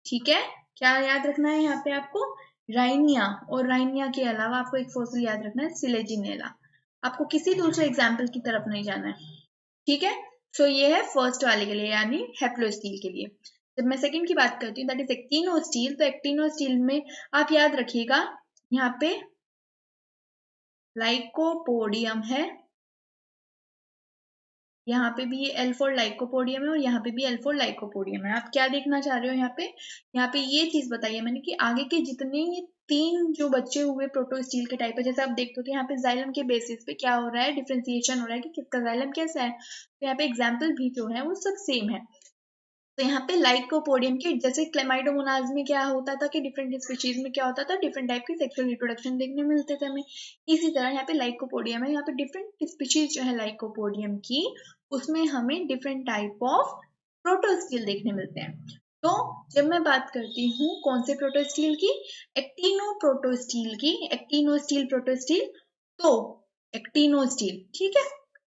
ठीक है, क्या याद रखना है यहाँ पे आपको, राइनिया, और राइनिया के अलावा आपको एक फॉसिल याद रखना है, सिलेजिनेला। आपको किसी दूसरे एग्जाम्पल की तरफ नहीं जाना है। ठीक है, सो ये है फर्स्ट वाले के लिए, यानी हेप्लोस्टील के लिए। जब मैं सेकंड की बात करती हूँ, दैट इज एक्टिनोस्टील, तो एक्टिनोस्टील में आप याद रखिएगा यहाँ पे लाइकोपोडियम है, यहाँ पे भी L4 लाइकोपोडियम है, और यहाँ पे भी L4 लाइकोपोडियम है। आप क्या देखना चाह रहे हो यहाँ पे ये चीज बताइए मैंने कि आगे के जितने ये 3 जो बचे हुए प्रोटोस्टील के टाइप है, जैसे आप देखते हो कि यहाँ पे जाइलम के बेसिस पे क्या हो रहा है, डिफ्रेंसिएशन हो रहा है कि किसका जाइलम कैसा है। तो यहाँ पे एग्जाम्पल भी जो है वो सब सेम है। तो यहाँ पे लाइकोपोडियम के जैसे क्लेमाइडोमोनाज में क्या होता था कि डिफरेंट स्पीशीज में क्या होता था, डिफरेंट टाइप के सेक्सुअल रिप्रोडक्शन देखने मिलते थे हमें। इसी तरह यहाँ पे लाइकोपोडियम है, यहाँ पे डिफरेंट स्पीशीज जो है लाइकोपोडियम की, उसमें हमें डिफरेंट टाइप ऑफ प्रोटोस्टील देखने मिलते हैं। तो जब मैं बात करती हूँ कौन से प्रोटोस्टील की, एक्टिनो प्रोटोस्टील की, एक्टिनोस्टील प्रोटोस्टील, तो एक्टिनोस्टील, ठीक है,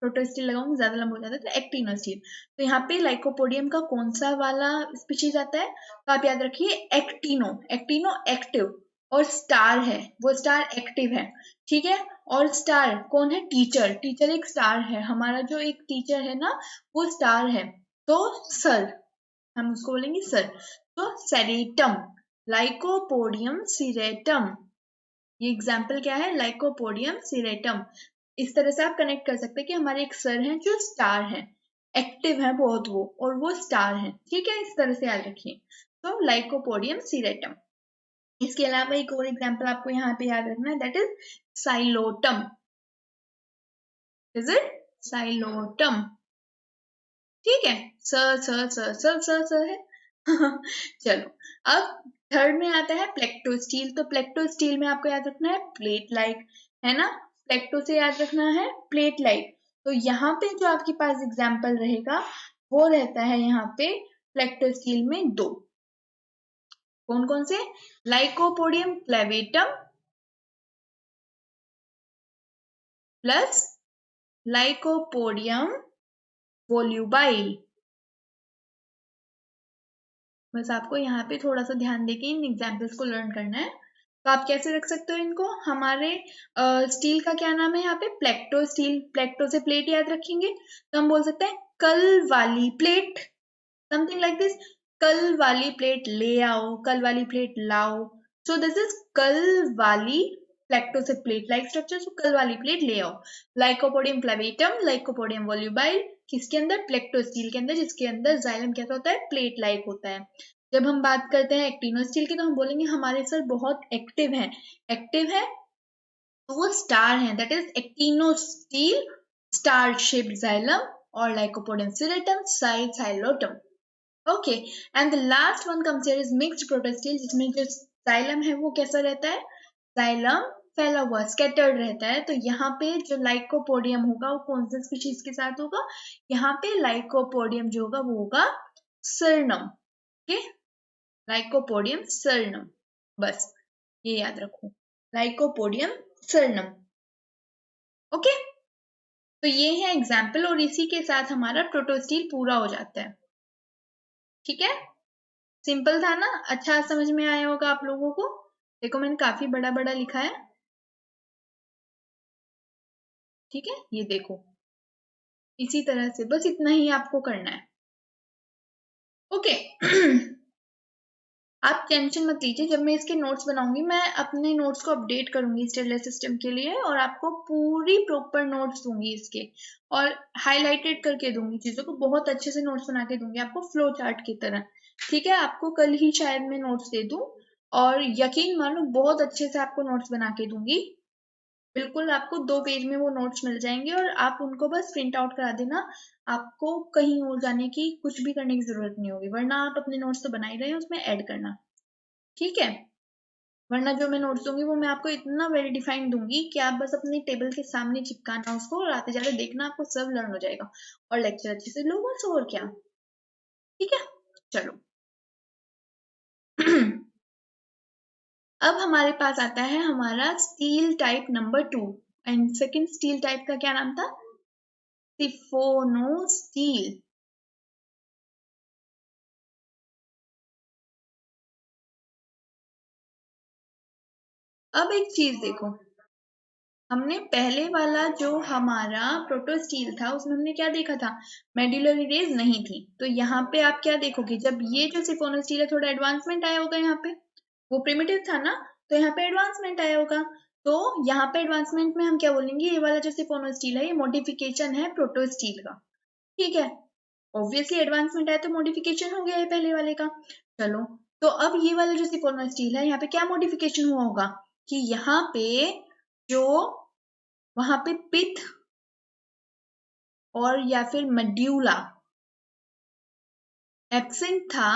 प्रोटोस्टील लगाऊंगी ज्यादा लंबा हो जाता है, तो एक्टिनोस्टील। तो यहाँ पे लाइकोपोडियम का कौन सा वाला स्पीशीज आता है, तो आप याद रखिए एक्टिनो, एक्टिनो एक्टिव, और स्टार है, वो स्टार एक्टिव है। ठीक है, और स्टार कौन है, टीचर, टीचर एक स्टार है, हमारा जो एक टीचर है ना वो स्टार है, तो सर, हम उसको बोलेंगे सर। तो सेरेटम, लाइकोपोडियम सिरेटम, ये एग्जाम्पल क्या है, लाइकोपोडियम सिरेटम। इस तरह से आप कनेक्ट कर सकते हैं कि हमारे एक सर हैं जो स्टार हैं, एक्टिव है बहुत वो, और वो स्टार हैं। ठीक है, इस तरह से याद रखिए। तो लाइकोपोडियम सिरेटम। इसके अलावा एक और एग्जाम्पल आपको यहाँ पे याद रखना है, that is Psilotum. Is it Psilotum? ठीक है, स है चलो, अब थर्ड में आता है प्लेक्टो स्टील। तो प्लेक्टो स्टील में आपको याद रखना है प्लेट लाइक, है ना, प्लेक्टो से याद रखना है प्लेट लाइक। तो यहाँ पे जो आपके पास एग्जाम्पल रहेगा वो रहता है यहाँ पे प्लेक्टो स्टील में दो, कौन कौन से, लाइकोपोडियम क्लेवेटम प्लस लाइकोपोडियम वोल्यूबाइल। बस आपको यहाँ पे थोड़ा सा ध्यान देके इन एग्जाम्पल्स को लर्न करना है। तो आप कैसे रख सकते हो इनको, हमारे स्टील का क्या नाम है यहाँ पे, प्लेक्टो स्टील। प्लेक्टो से प्लेट याद रखेंगे तो हम बोल सकते हैं कल वाली प्लेट, समथिंग लाइक दिस, कल वाली प्लेट ले आओ, कल वाली प्लेट लाओ। सो दिस इज कल वाली, प्लेक्टो से प्लेट लाइक स्ट्रक्चर, सो कल वाली प्लेट ले आओ। लाइकोपोडियम क्लेवेटम, लाइकोपोडियम वोल्यूबाइल, किसके अंदर, प्लेक्टो स्टील के अंदर, जिसके अंदर जाइलम कैसा होता है, प्लेट लाइक होता है। जब हम बात करते हैं एक्टिनो स्टील की तो हम बोलेंगे हमारे सर बहुत एक्टिव है, एक्टिव है तो वो स्टार है, that is actinostele, star shaped xylem, और Lycopodium serratum, Psilotum. Okay, and the last one comes here is mixed protostele, जिसमें जो जाइलम है वो कैसा रहता है, जाइलम फैला हुआ, स्कैटर्ड रहता है। तो यहाँ पे जो लाइकोपोडियम होगा वो कौन सी स्पीशीज के साथ होगा, यहाँ पे लाइकोपोडियम जो होगा वो होगा सर्नम। ओके, लाइकोपोडियम सर्नम, बस ये याद रखो, लाइकोपोडियम सर्नम। ओके, तो ये है एग्जाम्पल और इसी के साथ हमारा प्रोटोस्टील पूरा हो जाता है। ठीक है, सिंपल था ना, अच्छा समझ में आया होगा आप लोगों को। देखो मैंने काफी बड़ा बड़ा लिखा है, ठीक है, ये देखो इसी तरह से बस इतना ही आपको करना है। ओके आप टेंशन मत लीजिए, जब मैं इसके नोट्स बनाऊंगी मैं अपने नोट्स को अपडेट करूंगी स्टेनलेस सिस्टम के लिए और आपको पूरी प्रॉपर नोट्स दूंगी इसके, और हाईलाइटेड करके दूंगी चीजों को, बहुत अच्छे से नोट्स बना के दूंगी आपको फ्लो चार्ट की तरह। ठीक है, आपको कल ही शायद मैं नोट्स दे दूं और यकीन मानो बहुत अच्छे से आपको नोट्स बना के दूंगी। बिल्कुल आपको 2 पेज में वो नोट्स मिल जाएंगे और आप उनको बस प्रिंट आउट करा देना, आपको कहीं और जाने की कुछ भी करने की जरूरत नहीं होगी, वरना आप अपने नोट्स तो बना ही रहे हैं, उसमें ऐड करना। ठीक है, वरना जो मैं नोट्स दूंगी वो मैं आपको इतना वेल डिफाइंड दूंगी कि आप बस अपने टेबल के सामने चिपकाना उसको और आते जाते देखना, आपको सब लर्न हो जाएगा और लेक्चर अच्छे से लो, बस और क्या। ठीक है, चलो अब हमारे पास आता है हमारा steel type number 2, and second steel type का क्या नाम था, सिफोनो स्टील। अब एक चीज देखो, हमने पहले वाला जो हमारा प्रोटो स्टील था उसमें हमने क्या देखा था, मेडुलरी रेज नहीं थी। तो यहाँ पे आप क्या देखोगे, जब ये जो सिफोनो स्टील है थोड़ा एडवांसमेंट आया होगा, यहाँ पे वो प्रिमिटिव था ना, तो यहाँ पे एडवांसमेंट आया होगा। तो यहाँ पे एडवांसमेंट में हम क्या बोलेंगे, ये वाला जो सिफोनो स्टील है ये मॉडिफिकेशन है प्रोटो स्टील का। ठीक है, ऑब्वियसली एडवांसमेंट आया तो मॉडिफिकेशन हो गया है पहले वाले का। चलो, तो अब ये वाला जो सिफोनो स्टील है यहाँ पे क्या मॉडिफिकेशन हुआ होगा कि यहाँ पे जो वहां पे पिथ और या फिर मेड्यूला एब्सेंट था,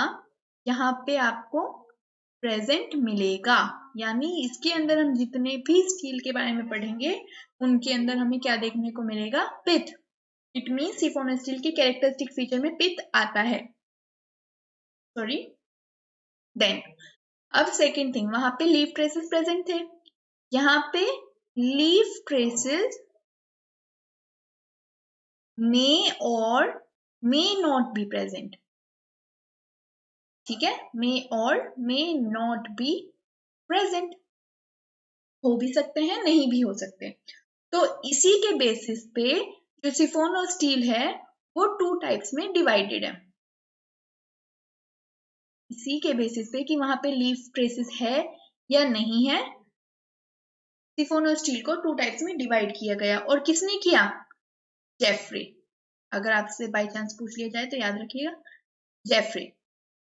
यहाँ पे आपको प्रेजेंट मिलेगा। यानी इसके अंदर हम जितने भी स्टील के बारे में पढ़ेंगे उनके अंदर हमें क्या देखने को मिलेगा, पिथ। इट मीन सिफोनो स्टील के कैरेक्टरिस्टिक फीचर में पिथ आता है, सॉरी। देन अब सेकेंड थिंग, वहां पे लीफ ट्रेसेस प्रेजेंट थे, यहाँ पे लीफ ट्रेसेस मे और मे नॉट बी प्रेजेंट। ठीक है, मे और मे नॉट बी प्रेजेंट, हो भी सकते हैं नहीं भी हो सकते। तो इसी के बेसिस पे जो सिफोनो स्टील है वो 2 टाइप्स में डिवाइडेड है, इसी के बेसिस पे कि वहां पे लीफ ट्रेसेस है या नहीं है, सिफोनो स्टील को 2 टाइप्स में डिवाइड किया गया। और किसने किया, जेफरे। अगर आपसे बाय चांस पूछ लिया जाए तो याद रखिएगा, जेफरे।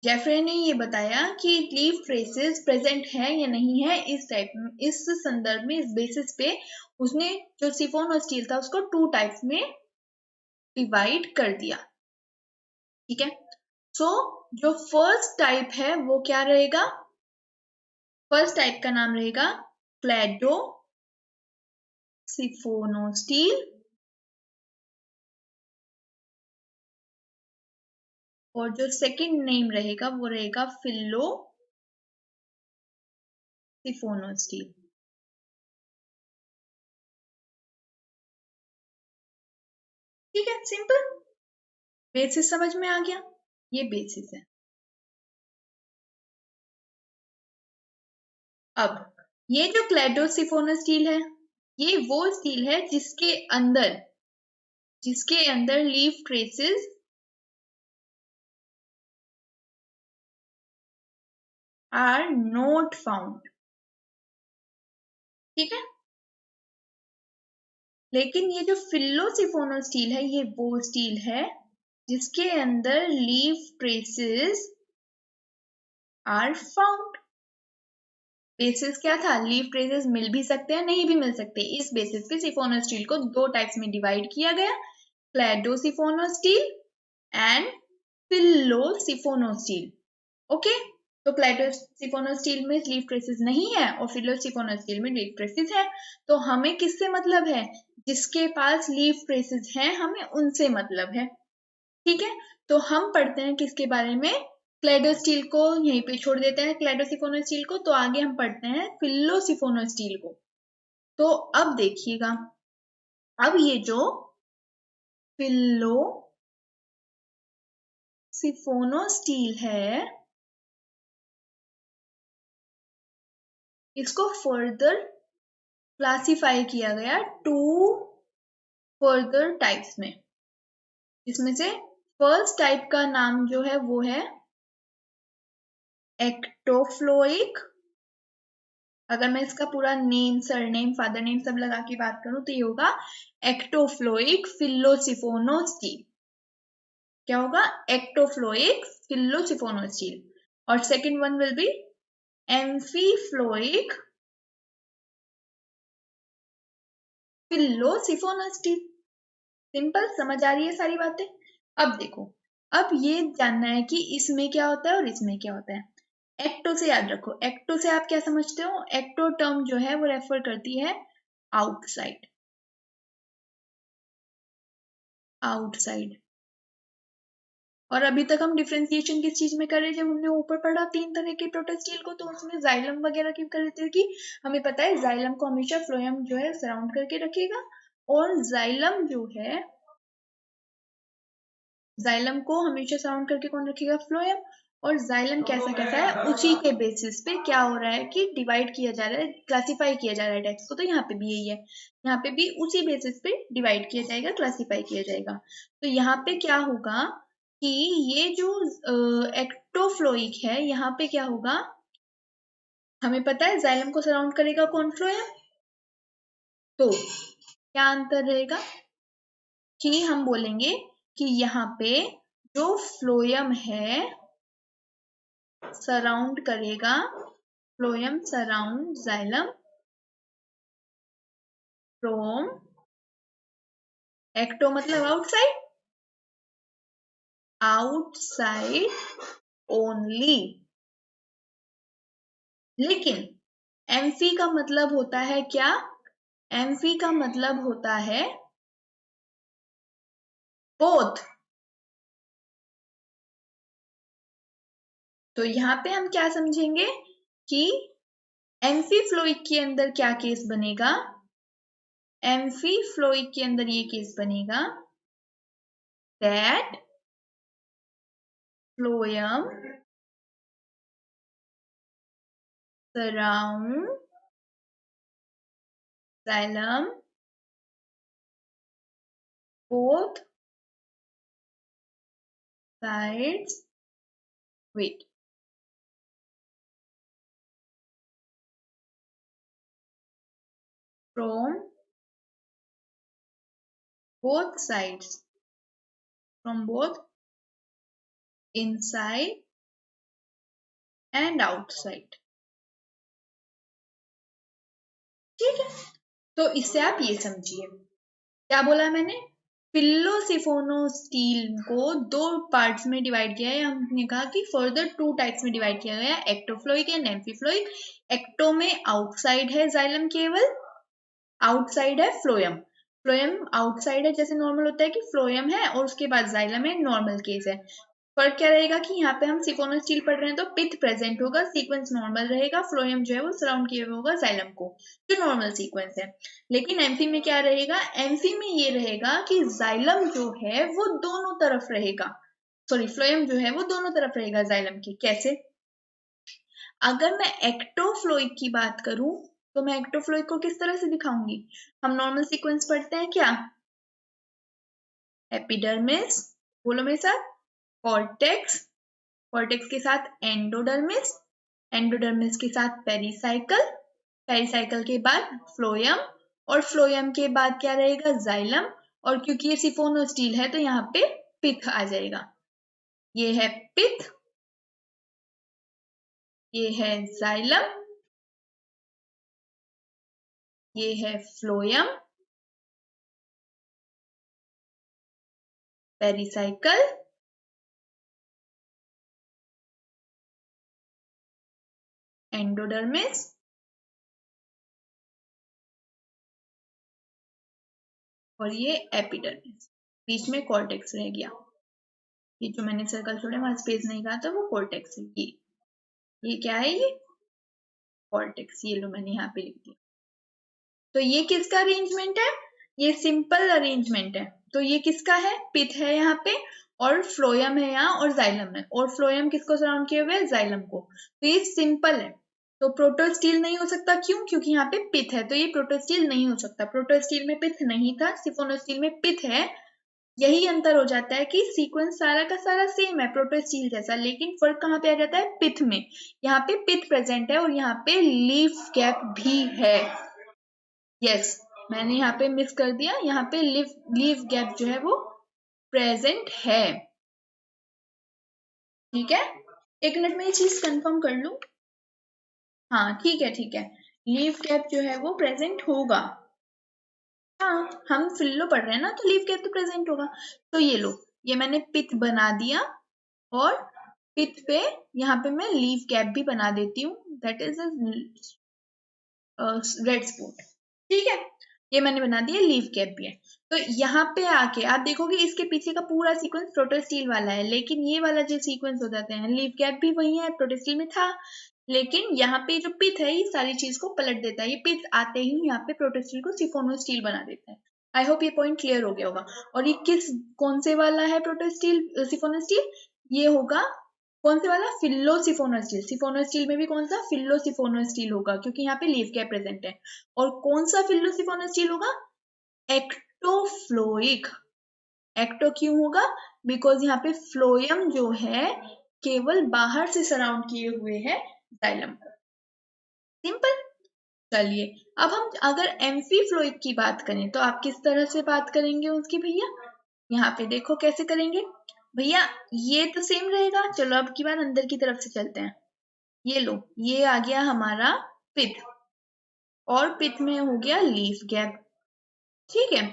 जेफरे ने ये बताया कि लीफ ट्रेसेस प्रेजेंट है या नहीं है, इस टाइप में, इस संदर्भ में, इस बेसिस पे उसने जो सिफोनो स्टील था उसको 2 टाइप्स में डिवाइड कर दिया। ठीक है, सो जो फर्स्ट टाइप है वो क्या रहेगा, फर्स्ट टाइप का नाम रहेगा क्लैडो सिफोनोस्टील और जो सेकंड नेम रहेगा वो रहेगा फिल्लो सिफोनोस्टील। ठीक है, सिंपल। बेसिस समझ में आ गया, ये बेसिस है। अब ये जो क्लैडोसिफोनस स्टील है, ये वो स्टील है जिसके अंदर leaf traces are not found. ठीक है, लेकिन ये जो फिल्लोसिफोनल स्टील है, ये वो स्टील है जिसके अंदर leaf traces are found. Basis क्या था, लीफ ट्रेसेस मिल भी सकते हैं, नहीं भी मिल सकते। इस बेसिस पे सिफोनल स्टील को दो टाइप्स में डिवाइड किया गया, क्लैडोसिफोनल स्टील एंड फिल्लोसिफोनल स्टील। ओके, तो क्लैडोसिफोनल स्टील में लीफ ट्रेसेस नहीं है और फिल्लोसिफोनल स्टील में लीफ ट्रेसेस है। तो हमें किससे मतलब है, जिसके पास लीफ ट्रेसेस हैं हमें उनसे मतलब है। ठीक है, तो हम पढ़ते हैं किसके बारे में, क्लैडो स्टील को यहीं पे छोड़ देते हैं, क्लैडोसिफोनल स्टील को। तो आगे हम पढ़ते हैं फिल्लोसिफोनल स्टील को। तो अब देखिएगा, अब ये जो फिल्लोसिफोनल स्टील है, इसको फर्दर क्लासिफाई किया गया टू फर्दर टाइप्स में, जिसमें से फर्स्ट टाइप का नाम जो है वो है एक्टोफ्लोइक। अगर मैं इसका पूरा नेम, सरनेम, फादर नेम सब लगा के बात करूं तो ये होगा एक्टोफ्लोइक फिल्लोसिफोनल स्टील। क्या होगा, एक्टोफ्लोइक फिल्लोसिफोनल स्टील। और second one will be amphiphloic phyllosiphonic stele. Simple, समझ आ रही है सारी बातें। अब देखो, अब ये जानना है कि इसमें क्या होता है और इसमें क्या होता है। एक्टो से याद रखो, एक्टो से आप क्या समझते हो, एक्टो टर्म जो है वो रेफर करती है आउटसाइड, आउटसाइड। और अभी तक हम डिफरेंशिएशन किस चीज में कर रहे हैं, जब हमने ऊपर पढ़ा तीन तरह के टोटल स्टील को, तो उसमें जाइलम वगैरह की कर रहे थे कि हमें पता है जाइलम को हमेशा फ्लोएम जो है सराउंड करके रखेगा। और जाइलम जो है, जाइलम को हमेशा सराउंड करके कौन रखेगा, फ्लोएम। और जाइलम कैसा कैसा है, उसी के बेसिस पे क्या हो रहा है कि डिवाइड किया जा रहा है, क्लासिफाई किया जा रहा है टेक्स्ट को। तो यहाँ पे भी यही है, यहाँ पे भी उसी बेसिस पे डिवाइड किया जाएगा, क्लासिफाई किया जाएगा। तो यहाँ पे क्या होगा कि ये जो एक्टोफ्लोइक है, यहाँ पे क्या होगा, हमें पता है जाइलम को सराउंड करेगा कौन, फ्लोएम। तो क्या अंतर रहेगा कि हम बोलेंगे कि यहाँ पे जो फ्लोएम है सराउंड करेगा, phloem surround xylem from, ecto मतलब आउटसाइड, आउटसाइड ओनली। लेकिन एम्फी का मतलब होता है क्या, एम्फी का मतलब होता है बोथ। तो यहाँ पे हम क्या समझेंगे कि एम्फीफ्लोइक के अंदर क्या केस बनेगा, एम्फीफ्लोइक के अंदर ये केस बनेगा that phloem surround xylem both sides with from both sides, from both inside and outside। ठीक है, तो इससे आप ये समझिए, क्या बोला मैंने, फिलोसिफोनोस्टील को दो पार्ट्स में डिवाइड किया है। हमने कहा कि फर्दर 2 टाइप्स में डिवाइड किया गया है, एक्टोफ्लोइक एंड एम्फीफ्लोइक। एक्टो में आउटसाइड है जाइलम, केवल आउटसाइड है फ्लोएम। फ्लोएम आउटसाइड है, जैसे नॉर्मल होता है कि फ्लोएम है और उसके बाद जाइलम है, नॉर्मल केस है। फर्क क्या रहेगा कि यहाँ पे हम सिफोनोस्टील पढ़ रहे हैं तो पिथ प्रेजेंट होगा, सीक्वेंस नॉर्मल रहेगा, फ्लोएम जो है वो सराउंड किया हुआ होगा जाइलम को, जो नॉर्मल सीक्वेंस है। लेकिन एम्फी में क्या रहेगा, एम्फी में ये रहेगा कि जाइलम जो है वो दोनों तरफ रहेगा, सॉरी फ्लोएम जो है वो दोनों तरफ रहेगा जाइलम के। कैसे? अगर मैं एक्टोफ्लोइक की बात करूं तो मैं एक्टोफ्लोइक को किस तरह से दिखाऊंगी? हम नॉर्मल सीक्वेंस पढ़ते हैं क्या, एपिडर्मिस, बोलो मेरे साथ, कॉर्टेक्स, कॉर्टेक्स के साथ एंडोडर्मिस, एंडोडर्मिस के साथ पेरिसाइकल, पेरिसाइकल के बाद फ्लोएम, और फ्लोएम के बाद क्या रहेगा, जाइलम। और क्योंकि ये सिफोनोस्टील है तो यहाँ पे पिथ आ जाएगा। ये है पिथ, ये है जाइलम, ये है फ्लोएम, पेरिसाइकल, एंडोडर्मिस, और ये एपिडर्मिस, बीच में कॉर्टेक्स रह गया। ये जो मैंने सर्कल छोड़े वहां स्पेस नहीं कहा था, वो कॉर्टेक्स है। ये क्या है, ये कॉर्टेक्स, ये लो मैंने यहाँ पे लिख दिया। तो ये किसका अरेंजमेंट है, ये सिंपल अरेंजमेंट है। तो ये किसका है, पिथ है यहाँ पे, और फ्लोएम है यहाँ, और जाइलम है, और फ्लोएम किसको सराउंड किए हुए है, जाइलम को। तो ये सिंपल है। तो प्रोटोस्टील नहीं हो सकता, क्यों? क्योंकि यहाँ पे पिथ है, तो ये प्रोटोस्टील नहीं हो सकता। प्रोटोस्टील में पिथ नहीं था, सिफोनोस्टील में पिथ है। यही अंतर हो जाता है कि सीक्वेंस सारा का सारा सेम है प्रोटोस्टील जैसा, लेकिन फर्क कहाँ पे आ जाता है, पिथ में। यहाँ पे पिथ प्रेजेंट है और यहाँ पे लीफ गैप भी है। यस, मैंने यहाँ पे मिस कर दिया, यहाँ पे लीफ गैप जो है वो प्रेजेंट है। ठीक है, एक मिनट में ये चीज कंफर्म कर लूं। हाँ ठीक है ठीक है, लीफ गैप जो है वो प्रेजेंट होगा। हाँ, हम फिल्लो पढ़ रहे हैं ना, तो लीफ गैप तो प्रेजेंट होगा। तो ये लो, ये मैंने पिथ बना दिया, और पिथ पे यहाँ पे मैं लीफ गैप भी बना देती हूँ, दैट इज रेड स्पॉट। ठीक है, ये मैंने बना दिया, लीफ गैप भी है। तो यहाँ पे आके आप देखोगे इसके पीछे का पूरा सीक्वेंस प्रोटोस्टील वाला है, लेकिन ये वाला जो सीक्वेंस हो जाते हैं, लीफ गैप भी वही है, प्रोटोस्टील में था, लेकिन यहाँ पे जो पिथ है ये सारी चीज को पलट देता है। ये पिथ आते ही यहाँ पे प्रोटोस्टील को सिफोनोस्टील बना देता है। आई होप ये पॉइंट क्लियर हो गया होगा। और ये कौन से वाला है प्रोटोस्टील, सिफोनोस्टील? ये होगा कौन से वाला, फिलोसिफोनोस्टील। सिफोनोस्टील में भी कौन सा, फिलोसिफोनोस्टील होगा, क्योंकि यहाँ पे लीफ गैप प्रेजेंट है। और कौन सा फिलोसिफोनोस्टील होगा, एक्टोफ्लोइक। एक्टो क्यों होगा, बिकॉज यहाँ पे फ्लोएम जो है केवल बाहर से सराउंड किए हुए है जाइलम को। सिंपल। चलिए, अब हम अगर एम्फीफ्लोइक की बात करें तो आप किस तरह से बात करेंगे उसकी भैया, यहाँ पे देखो कैसे करेंगे भैया। ये तो सेम रहेगा, चलो अब की बार अंदर की तरफ से चलते हैं। ये लो, ये आ गया हमारा पिथ, और पिथ में हो गया लीफ गैप। ठीक है,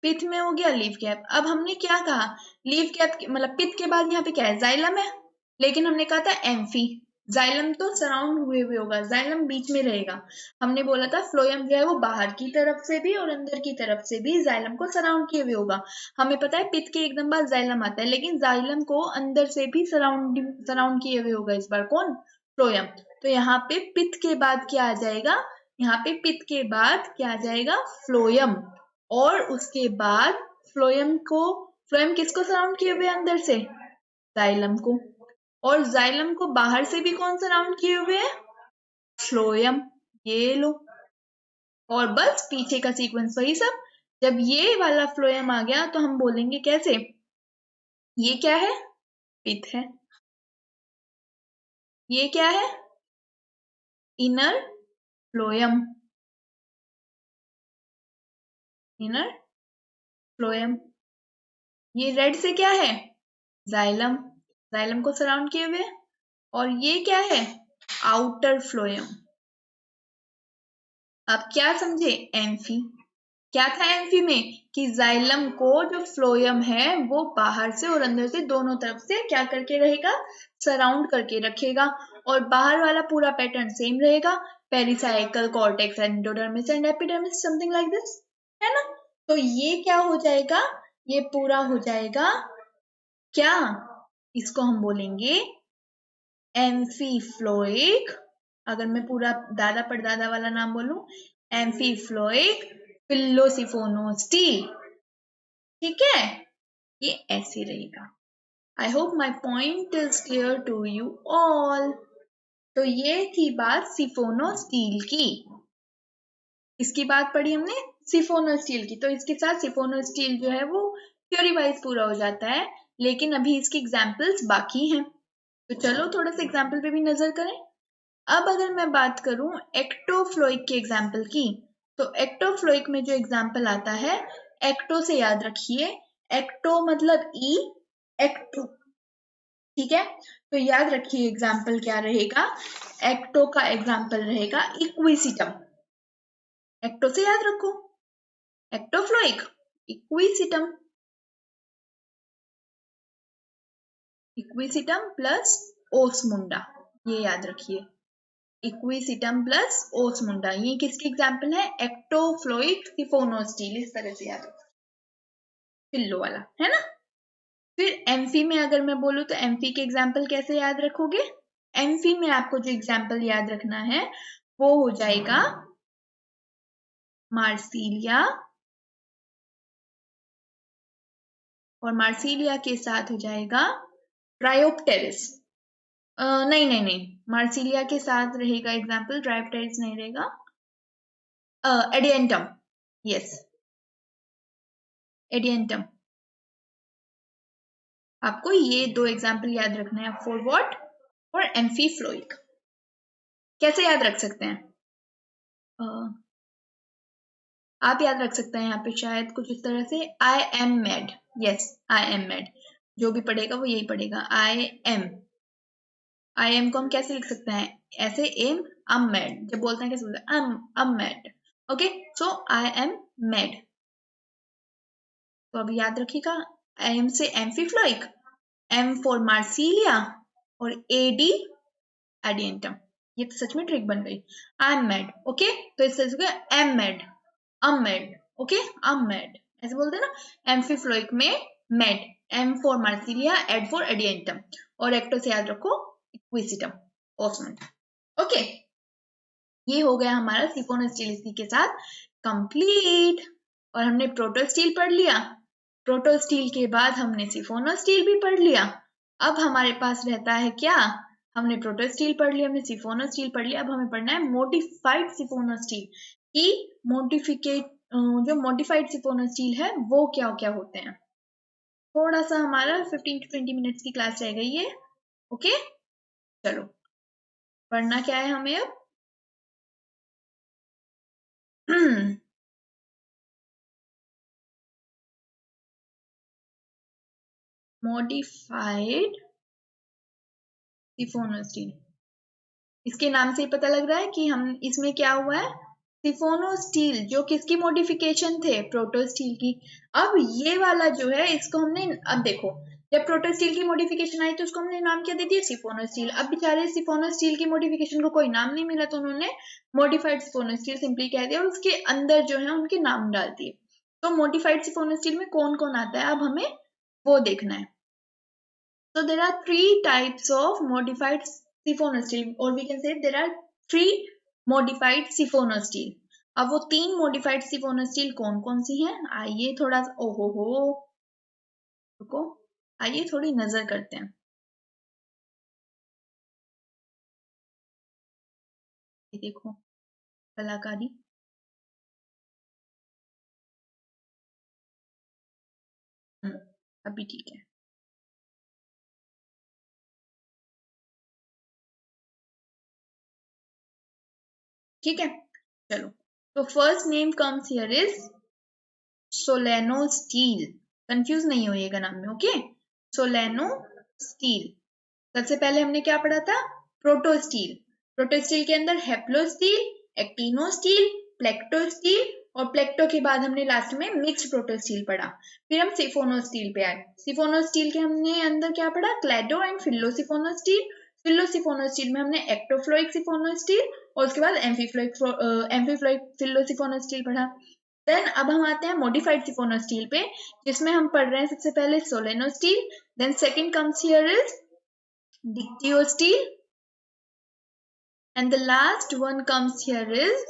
पिथ में हो गया लीफ गैप। अब हमने क्या कहा, लीफ गैप मतलब पिथ के बाद यहाँ पे क्या है, जाइलम है, लेकिन हमने कहा था एम्फी। जाइलम तो सराउंड हुए हुए होगा, जाइलम बीच में रहेगा। हमने बोला था फ्लोएम जो है वो बाहर की तरफ से भी और अंदर की तरफ से भी जाइलम को सराउंड किए हुए होगा। हमें पता है पिथ के एकदम बाद जाइलम आता है, लेकिन जाइलम को अंदर से भी सराउंड किए हुए होगा इस बार, कौन, फ्लोएम। तो यहाँ पे पिथ के बाद क्या आ जाएगा, यहाँ पे पिथ के बाद क्या आ जाएगा, फ्लोएम। और उसके बाद फ्लोएम किसको सराउंड किए हुए अंदर से, जाइलम को। और जाइलम को बाहर से भी कौन सराउंड किए हुए है, फ्लोएम। ये लो, और बस पीछे का सीक्वेंस वही सब। जब ये वाला फ्लोएम आ गया तो हम बोलेंगे कैसे, ये क्या है, पिथ है। ये क्या है, इनर फ्लोएम, इनर फ्लोएम। ये रेड से क्या है, जाइलम, जाइलम को सराउंड किए हुए। और ये क्या है, आउटर फ्लोएम। आप क्या समझे, एम्फी। क्या था एम्फी में कि जाइलम को जो फ्लोएम है वो बाहर से और अंदर से दोनों तरफ से क्या करके रहेगा, सराउंड करके रखेगा, और बाहर वाला पूरा पैटर्न सेम रहेगा, pericycle, cortex, endodermis and epidermis, something like this, है ना। तो ये क्या हो जाएगा, ये पूरा हो जाएगा क्या, इसको हम बोलेंगे एम्फीफ्लोइक। अगर मैं पूरा दादा परदादा वाला नाम बोलूं, एम्फीफ्लोइक फिलोसिफोनोस्टील, ठीक है, ये ऐसे रहेगा। I hope my point is clear to you all. तो ये थी बात सिफोनोस्टील की, इसकी बात पढ़ी हमने सिफोनोस्टील की। तो इसके साथ सिफोनोस्टील जो है वो थ्योरी वाइज पूरा हो जाता है, लेकिन अभी इसके एग्जाम्पल्स बाकी हैं। तो चलो थोड़ा सा एग्जाम्पल पे भी नजर करें। अब अगर मैं बात करूं एक्टोफ्लोइक के एग्जाम्पल की, तो एक्टोफ्लोइक में जो एग्जाम्पल आता है, एक्टो से याद रखिए, एक्टो मतलब ई, एक्टो, ठीक है। तो याद रखिए एग्जाम्पल क्या रहेगा, एक्टो का एग्जाम्पल रहेगा इक्विसिटम। एक्टो से याद रखो, एक्टोफ्लोइक, इक्विसिटम, इक्विसिटम प्लस ओस्मुंडा, ये याद रखिए, इक्विसिटम प्लस ओस्मुंडा, ये किसके एग्जाम्पल है, एक्टोफ्लोइक सिफोनोस्टील, इस तरह से याद रखो, पिल्लो वाला, है ना। फिर एम्फी में अगर मैं बोलूं तो एम्फी के एग्जाम्पल कैसे याद रखोगे, एम्फी में आपको जो एग्जाम्पल याद रखना है वो हो जाएगा मार्सिलिया, और मार्सिलिया के साथ हो जाएगा ट्रायोप्टेरिस, नहीं नहीं नहीं, मार्सिलिया के साथ रहेगा एग्जाम्पल, ट्रायोप्टेरिस नहीं रहेगा, एडियंटम, यस, एडियंटम। आपको ये दो एग्जाम्पल याद रखना है, फॉर व्हाट, फॉर एम्फीफ्लोइक। कैसे याद रख सकते हैं, आप याद रख सकते हैं यहाँ पे शायद कुछ इस तरह से, आई am mad, yes, I am mad, जो भी पढ़ेगा वो यही पढ़ेगा, आई एम, आई एम को हम कैसे लिख सकते हैं, ऐसे, एम, अम मैड, जब बोलते हैं कैसे बोलते हैं, um mad, okay, so I am mad. तो अब याद रखिएगा, एम से एम्फीफ्लोइक, एम फॉर मार्सिलिया, और एडी एडियंटम। ये तो सच में ट्रिक बन गई, आई एम मैड, ओके, तो इस तरह से M mad, am mad, okay, am mad, ऐसे बोलते हैं ना। एम्फीफ्लोइक में mad, M for Marsilea, AD for Adiantum, और एक्टो से याद रखो इक्विसिटम, ओस्मंड, ओके। ये हो गया हमारा सिफोनोस्टील इसी के साथ कंप्लीट। और हमने प्रोटोस्टील पढ़ लिया, प्रोटोस्टील के बाद हमने सिफोनोस्टील भी पढ़ लिया। अब हमारे पास रहता है क्या, हमने प्रोटोस्टील पढ़ लिया, हमने सिफोनोस्टील पढ़ लिया, अब हमें पढ़ना है मोडिफाइड सिफोनोस्टील की, मोडिफिकेट, जो मोडिफाइड सिफोनोस्टील है वो क्या क्या होते हैं। थोड़ा सा हमारा 15 to 20 मिनट्स की क्लास रह गई है, ओके। चलो पढ़ना क्या है हमें अब, मॉडिफाइड सिफोनोस्टील, इसके नाम से ही पता लग रहा है कि हम इसमें क्या हुआ है, सिफोनोस्टील जो किसकी मॉडिफिकेशन थे, प्रोटोस्टील की। अब ये वाला जो है इसको हमने, अब देखो जब प्रोटोस्टील की मॉडिफिकेशन आई तो उसको हमने नाम क्या दे दिया, सिफोनोस्टील। अब बेचारे सिफोनोस्टील की मॉडिफिकेशन को कोई नाम नहीं मिला तो उन्होंने मॉडिफाइड सिफोनोस्टील सिंपली कह दिया, और उसके अंदर जो है उनके नाम डाल दिए। तो मॉडिफाइड सिफोनोस्टील में कौन कौन आता है अब हमें वो देखना है। So there are three types of modified siphonosteel, or we can say there are three modified siphonosteel. अब वो तीन modified siphonosteel कौन कौन सी हैं, आइए थोड़ा, ओहो हो, रुको, आइए थोड़ी नजर करते हैं। ये देखो कलाकारी, अभी ठीक है, ठीक है, चलो। तो first name comes here is solenostele, confuse नहीं होइएगा नाम में, ओके, सोलेनो स्टील। सबसे पहले हमने क्या पढ़ा था, प्रोटोस्टील, प्रोटोस्टील के अंदर हेप्लोस्टील, एक्टिनोस्टील, प्लेक्टोस्टील और प्लेक्टो के बाद हमने लास्ट में मिक्स्ड प्रोटो स्टील पढ़ा। फिर हम सिफोनो स्टील पे आए। सिफोनो स्टील के हमने अंदर क्या पढ़ा, क्लैडो एंड फिलोसिफोनो स्टील। फिलोसिफोनो स्टील में हमने एक्टोफ्लोइक सिफोनो स्टील और उसके बाद एम्फीफ्लोइक फिलोसिफोनो स्टील पढ़ा। देन अब हम आते हैं मॉडिफाइड सिफोनो स्टील पे, जिसमें हम पढ़ रहे हैं सबसे पहले solenostele, then second comes here is dictyostele, and the last one comes here is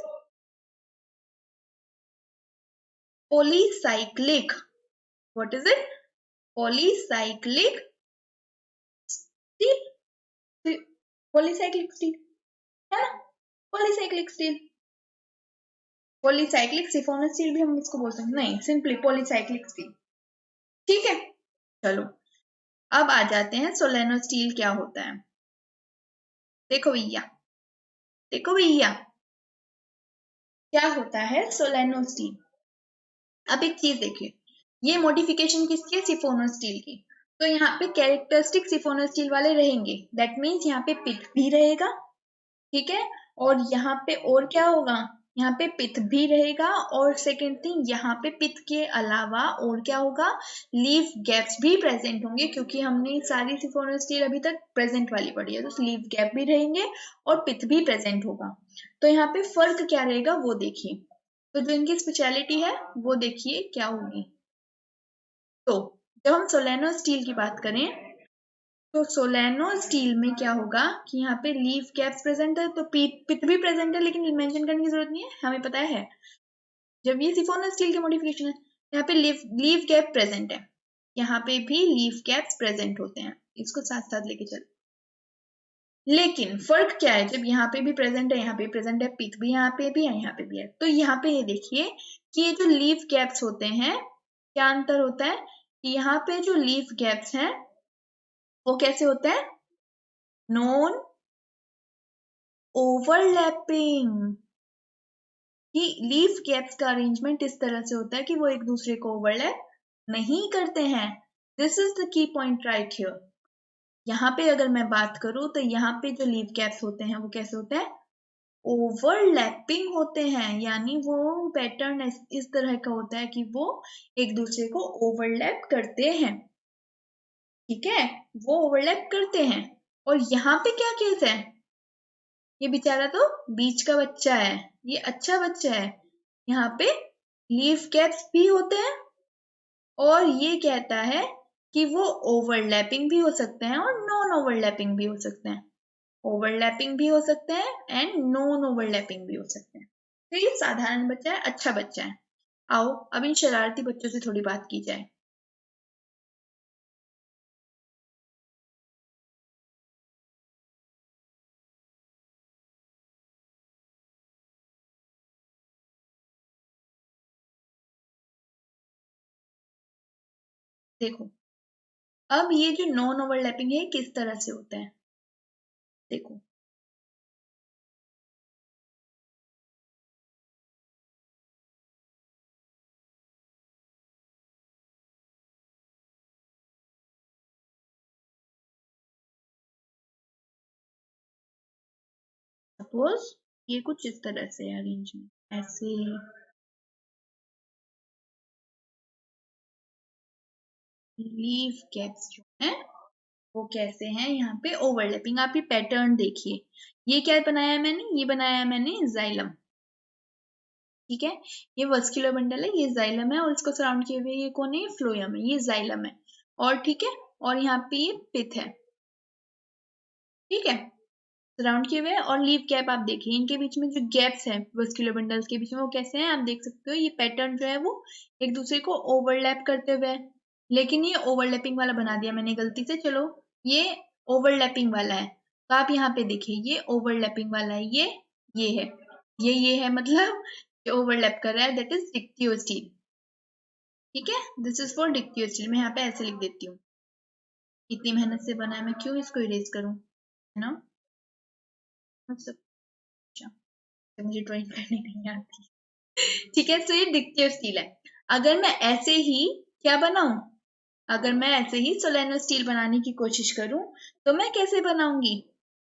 polycyclic. What is it? Polycyclic steel. Polycyclic steel है ना, polycyclic steel। polycyclic सिफोनो स्टील भी हम इसको बोल सकते हैं, नहीं सिंपली polycyclic steel। ठीक है, चलो अब आ जाते हैं सोलेनो स्टील क्या होता है। देखो भैया, देखो भैया, क्या होता है सोलेनो स्टील। अब एक चीज देखिए, ये मॉडिफिकेशन किसकी है, सिफोनो स्टील की। तो यहाँ पे कैरेक्टरिस्टिक सिफोनो स्टील वाले रहेंगे, दैट मीन्स यहाँ पे पिथ भी रहेगा, ठीक है, और यहाँ पे और क्या होगा, यहाँ पे पिथ भी रहेगा, और सेकेंड थिंग यहाँ पे पिथ के अलावा और क्या होगा, लीफ गैप्स भी प्रेजेंट होंगे, क्योंकि हमने सारी सिफोनो स्टील अभी तक प्रेजेंट वाली पढ़ी है, तो लीफ गैप भी रहेंगे और पिथ भी प्रेजेंट होगा। तो यहाँ पे फर्क क्या रहेगा वो देखिए, तो जो इनकी स्पेशलिटी है वो देखिए क्या होगी। तो जब हम सोलेनो स्टील की बात करें, तो सोलेनो स्टील में क्या होगा कि यहाँ पे लीफ कैप्स प्रेजेंट है, तो पिथ भी प्रेजेंट है, लेकिन मेंशन करने की जरूरत नहीं है, हमें पता है। जब ये सिफोनो स्टील की मॉडिफिकेशन है, यहाँ पे लीफ कैप प्रेजेंट है, यहाँ पे भी लीफ कैप्स प्रेजेंट होते हैं, इसको साथ साथ लेके चलो। लेकिन फर्क क्या है, जब यहाँ पे भी प्रेजेंट है, यहाँ पे प्रेजेंट है, पिथ भी यहाँ पे भी है, यहाँ पे भी है, तो यहाँ पे ये देखिए कि ये जो लीफ कैप्स होते हैं, क्या अंतर होता है कि यहाँ पे जो लीफ गैप्स हैं वो कैसे होते हैं, नॉन ओवरलैपिंग। कि लीफ गैप्स का अरेंजमेंट इस तरह से होता है कि वो एक दूसरे को ओवरलैप नहीं करते हैं। This is the key point right here. यहाँ पे अगर मैं बात करूं तो यहाँ पे जो लीफ गैप्स होते हैं वो कैसे होते हैं, ओवरलैपिंग होते हैं, यानी वो पैटर्न इस तरह का होता है कि वो एक दूसरे को ओवरलैप करते हैं, ठीक है, वो ओवरलैप करते हैं। और यहाँ पे क्या केस है, ये बेचारा तो बीच का बच्चा है, ये अच्छा बच्चा है, यहाँ पे लीफ कैप्स भी होते हैं, और ये कहता है कि वो ओवरलैपिंग भी हो सकते हैं और नॉन ओवरलैपिंग भी हो सकते हैं, ओवरलैपिंग भी हो सकते हैं एंड नॉन ओवरलैपिंग भी हो सकते हैं। तो ये साधारण बच्चा है, अच्छा बच्चा है। आओ अब इन शरारती बच्चों से थोड़ी बात की जाए। देखो अब ये जो नॉन ओवरलैपिंग है किस तरह से होता है, देखो सपोज ये कुछ इस तरह से है अरेंजमेंट, ऐसे लीफ कैप्स जो है वो कैसे हैं, यहाँ पे ओवरलैपिंग, आप ये पैटर्न देखिए, ये क्या बनाया है मैंने, ये बनाया है मैंने जाइलम, ठीक है, ये वस्कुलर बंडल है, ये जाइलम है, और इसको सराउंड किए हुए ये कौन है, फ्लोयम है, ये जाइलम है, और ठीक है, और यहाँ पे ये पिथ है, ठीक है, सराउंड किए हुए, और लीफ कैप आप देखिए, इनके बीच में जो गैप्स हैं वस्कुलर बंडल्स के बीच में वो कैसे हैं, आप देख सकते हो, ये पैटर्न जो है वो एक दूसरे को ओवरलैप करते हुए है, लेकिन ये ओवरलैपिंग वाला बना दिया मैंने गलती से, चलो ये ओवरलैपिंग वाला है, तो आप यहाँ पे देखिए ये ओवरलैपिंग वाला है, ये है, ये है, मतलब जो ओवरलैप कर रहा है दैट इज डिक्टियो स्टील, ठीक है, दिस इज फॉर डिक्टियो स्टील। मैं यहाँ पे ऐसे लिख देती हूँ, इतनी मेहनत से बना है, मैं क्यों इसको इरेज करूँ, है ना, मतलब अच्छा, तो मुझे ड्राइंग करनी नहीं आती, ठीक है, तो ये डिक्टियो स्टील है। अगर मैं ऐसे ही क्या बनाऊं, अगर मैं ऐसे ही सोलेनो स्टील बनाने की कोशिश करूं तो मैं कैसे बनाऊंगी,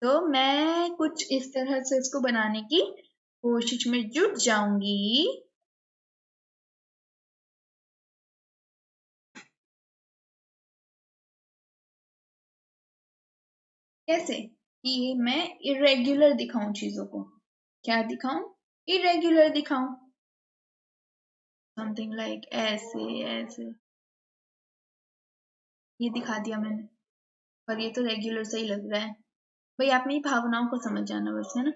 तो मैं कुछ इस तरह से इसको बनाने की कोशिश में जुट जाऊंगी, कैसे कि ये मैं इरेग्युलर दिखाऊं चीजों को, क्या दिखाऊं, इरेग्युलर दिखाऊं, समथिंग लाइक ऐसे ऐसे, ये दिखा दिया मैंने, पर ये तो रेगुलर से ही लग रहा है। भाई आप मेरी भावनाओं को समझ जाना बस, है ना।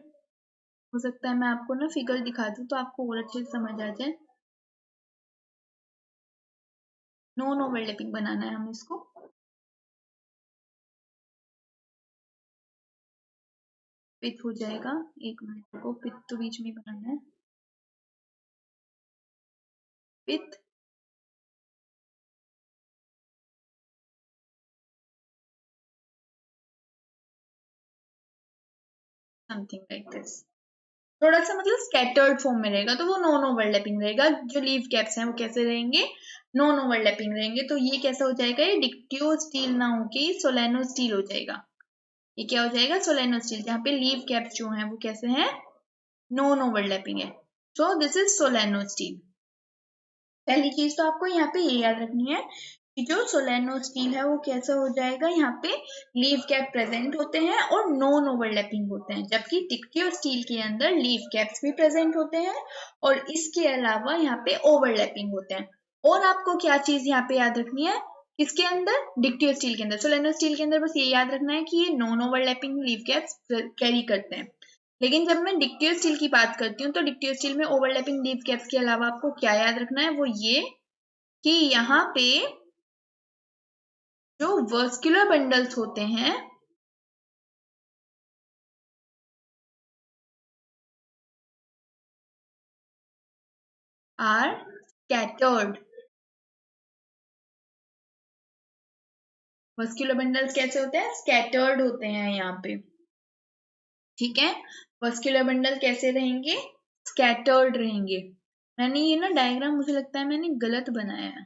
हो सकता है मैं आपको ना फिगर दिखा दूं तो आपको और अच्छे से समझ आ जाए। नॉन ओवरलैपिंग बनाना है हमें इसको। पिथ हो जाएगा, एक मिनट को, पिथ तो बीच में बनाना है, पिथ समथिंग लाइक दिस। थोड़ा सा मतलब स्कैटर्ड फॉर्म में रहेगा तो वो नॉन ओवरलैपिंग रहेगा। जो लीव कैप्स हैं वो कैसे रहेंगे, नॉन ओवरलैपिंग रहेंगे। तो ये कैसा हो जाएगा, ये डिक्टियो स्टील ना होके सोलेनो स्टील हो जाएगा। ये क्या हो जाएगा, सोलेनो स्टील, जहाँ पे लीव कैप्स जो हैं वो कैसे हैं, नॉन ओवरलैपिंग है। So this is solenostele. पहली चीज तो आपको यहाँ पे ये याद रखनी है कि जो सोलेनो स्टील है वो कैसा हो जाएगा, यहाँ पे लीव कैप प्रेजेंट होते हैं और नॉन ओवरलैपिंग होते हैं, जबकि डिक्टियो स्टील के अंदर लीव कैप्स भी प्रेजेंट होते हैं और इसके अलावा यहाँ पे ओवरलैपिंग होते हैं। और आपको क्या चीज यहाँ पे याद रखनी है, किसके अंदर, डिक्टियो स्टील के अंदर। सोलेनो स्टील के अंदर बस ये याद रखना है कि ये non overlapping leave caps carry करते हैं। लेकिन जब मैं डिक्टियो स्टील की बात करती हूँ तो डिक्टियो स्टील में ओवरलैपिंग लीव कैप्स के अलावा आपको क्या याद रखना है, वो ये कि यहाँ पे जो वर्स्कुलर बंडल्स होते हैं आर स्कैटर्ड। वर्स्कुलर बंडल्स कैसे होते हैं, स्कैटर्ड होते हैं यहाँ पे, ठीक है। वर्स्कुलर बंडल कैसे रहेंगे, स्कैटर्ड रहेंगे। मैंने ये ना डायग्राम, मुझे लगता है मैंने गलत बनाया है,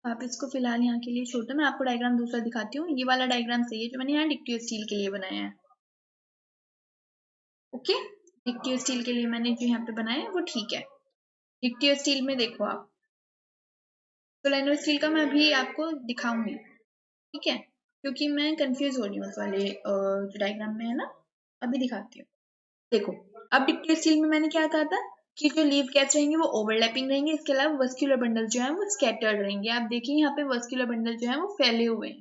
आप इसको फिलहाल यहाँ के लिए छोड़ो, मैं आपको डायग्राम दूसरा दिखाती हूँ। ये वाला डायग्राम सही है जो मैंने यहाँ डिक्टियो स्टील के लिए बनाया है। ओके, डिक्टियो स्टील के लिए मैंने जो यहाँ पे बनाया है वो ठीक है। डिक्टियो स्टील में देखो आप, सोलेनो स्टील का मैं अभी आपको दिखाऊंगी, ठीक है, क्योंकि मैं कंफ्यूज हो रही हूँ उस वाले जो डायग्राम में है ना, अभी दिखाती हूँ। देखो, अब डिक्टियो स्टील में मैंने क्या कहा था कि जो लीव कैप्स रहेंगे वो ओवरलैपिंग रहेंगे, इसके अलावा वर्स्कुलर बंडल जो है वो स्कैटर्ड रहेंगे। आप देखिए यहाँ पे वर्स्कुलर बंडल जो है वो फैले हुए हैं,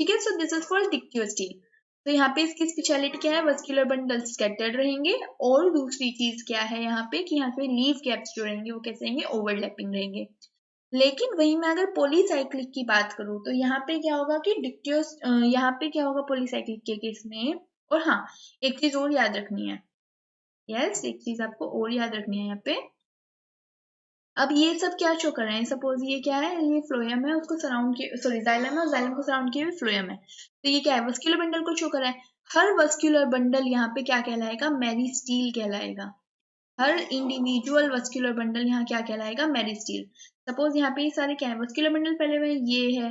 ठीक है। So this is for dictyostele. तो यहाँ पे इसकी स्पेशलिटी क्या है, वर्स्कुलर बंडल स्कैटर्ड रहेंगे, और दूसरी चीज क्या है यहाँ पे कि यहाँ पे लीव कैप्स जो रहेंगे वो कैसे रहेंगे, ओवरलैपिंग रहेंगे। लेकिन वहीं मैं अगर पॉलीसाइक्लिक की बात करूं तो यहाँ पे क्या होगा कि डिक्टियोस, यहाँ पे क्या होगा पॉलीसाइक्लिक के केस में। और हाँ, एक चीज और याद रखनी है, यस, एक चीज आपको और याद रखनी है यहाँ पे। अब ये सब क्या शो कर रहे हैं, सपोज ये क्या है, ये फ्लोएम है, उसको सराउंड किए, सॉरी जाइलम है और जाइलम को सराउंड किए हुए फ्लोएम है। तो ये क्या है, वस्कुलर बंडल को शो कर रहा है। हर वस्कुलर बंडल यहाँ पे क्या कहलाएगा, मेरिस्टील कहलाएगा। हर इंडिविजुअल वस्कुलर बंडल यहाँ क्या कहलाएगा, मेरिस्टील। सपोज यहाँ पे ये सारे क्या है, वस्कुलर बंडल फैले हुए हैं, ये है,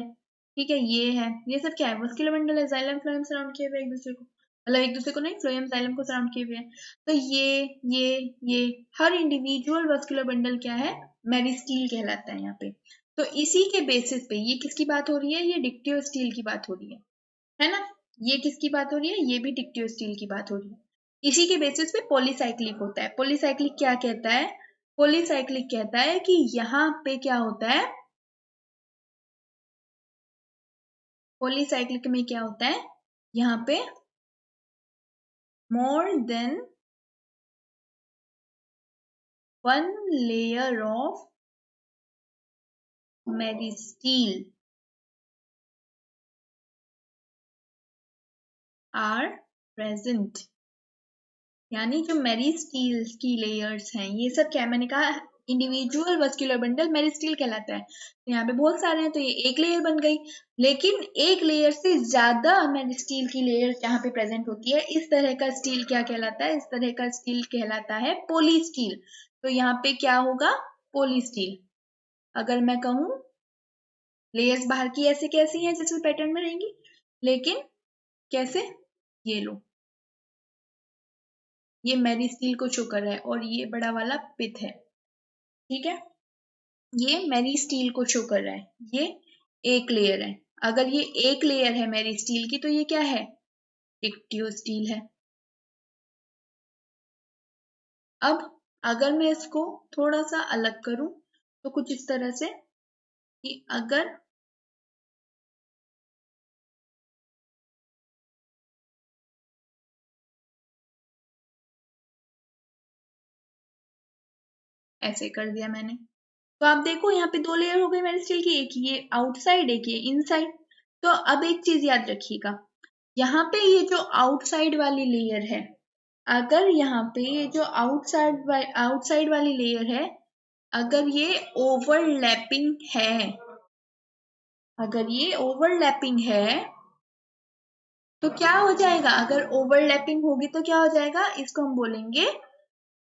ठीक है, ये है, ये सब क्या है, वस्कुलर बंडल है, जाइलम फ्लोएम सराउंड किए हुए एक दूसरे को, मतलब एक दूसरे को नहीं, फ्लोएम जाइलम को सराउंड किए हुए हैं। तो ये हर इंडिविजुअल वस्कुलर बंडल क्या है, मेरिस्टील कहलाता है यहाँ पे। तो इसी के बेसिस पे ये किसकी बात हो रही है, ये डिक्टियो स्टील की बात हो रही है ना। ये किसकी बात हो रही है, ये भी डिक्टियो स्टील की बात हो रही है। इसी के बेसिस पे पॉलीसाइक्लिक होता है। पॉलीसाइक्लिक क्या कहता है, पॉलीसाइक्लिक कहता है कि यहाँ पे क्या होता है, पॉलीसाइक्लिक में क्या होता है, यहाँ पे more than one layer of meristele are present. यानी जो मेरिस्टील की लेयर्स हैं, ये सब क्या, मैंने कहा इंडिविजुअल वस्कुलर बंडल मेरिस्टील कहलाता है। तो यहाँ पे बहुत सारे हैं तो ये एक लेयर बन गई, लेकिन एक लेयर से ज्यादा मेरिस्टील की लेयर जहाँ पे प्रेजेंट होती है, इस तरह का स्टील क्या कहलाता है, इस तरह का स्टील कहलाता है पॉलीस्टील। तो यहाँ पे क्या होगा, पॉलीस्टील। अगर मैं कहूँ लेयर्स बाहर की ऐसे कैसी हैं जिसमें पैटर्न में रहेंगी, लेकिन कैसे, ये लो, ये मेरिस्टील को शो कर रहा है और ये बड़ा वाला पिथ है, ठीक है, ये मेरिस्टील को शो कर रहा है, ये एक लेयर है। अगर ये एक लेयर है मेरी स्टील की तो ये क्या है, डिक्टियो स्टील है। अब अगर मैं इसको थोड़ा सा अलग करूं तो कुछ इस तरह से कि अगर ऐसे कर दिया मैंने, तो आप देखो यहाँ पे दो लेयर हो गई मेरी स्टील की, एक ये आउटसाइड एक ये इनसाइड। तो अब एक चीज याद रखिएगा, यहाँ पे ये जो आउटसाइड वाली लेयर है, अगर यहाँ पे ये जो आउटसाइड वाली लेयर है, अगर ये ओवरलैपिंग है, अगर ये ओवरलैपिंग है तो क्या हो जाएगा, अगर ओवरलैपिंग होगी तो क्या हो जाएगा, इसको हम बोलेंगे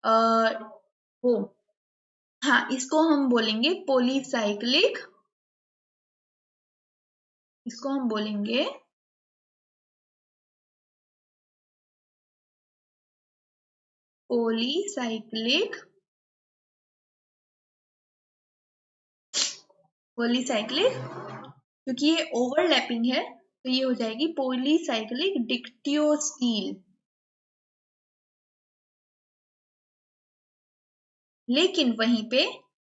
आ, वो हाँ इसको हम बोलेंगे पॉलीसाइक्लिक, इसको हम बोलेंगे पॉलीसाइक्लिक, पॉलीसाइक्लिक क्योंकि ये ओवरलैपिंग है तो ये हो जाएगी पॉलीसाइक्लिक डिक्टियोस्टील। लेकिन वहीं पे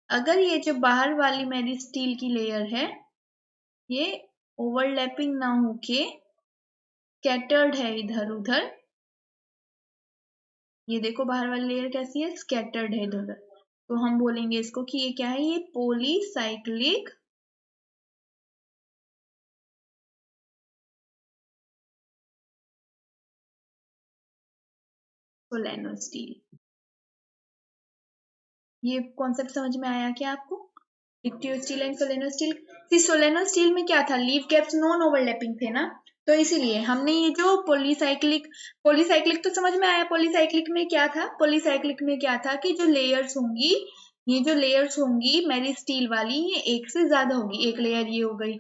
अगर ये जो बाहर वाली मेरी स्टील की लेयर है ये ओवरलैपिंग ना होके स्कैटर्ड है इधर उधर, ये देखो बाहर वाली लेयर कैसी है, स्कैटर्ड है इधर उधर, तो हम बोलेंगे इसको कि ये क्या है, ये पॉलीसाइक्लिक सोलेनो स्टील। ये कॉन्सेप्ट समझ में आया क्या आपको, dictyostele and solenostele. See solenostele में क्या था, लीफ गैप्स नॉन ओवरलैपिंग थे ना, तो इसीलिए हमने ये जो पॉलीसाइक्लिक, पॉलीसाइक्लिक तो समझ में आया, पॉलीसाइक्लिक में क्या था, पॉलीसाइक्लिक में क्या था कि जो लेयर्स होंगी, ये जो लेयर्स होंगी मेरी स्टील वाली ये एक से ज्यादा होगी, एक लेयर ये हो गई,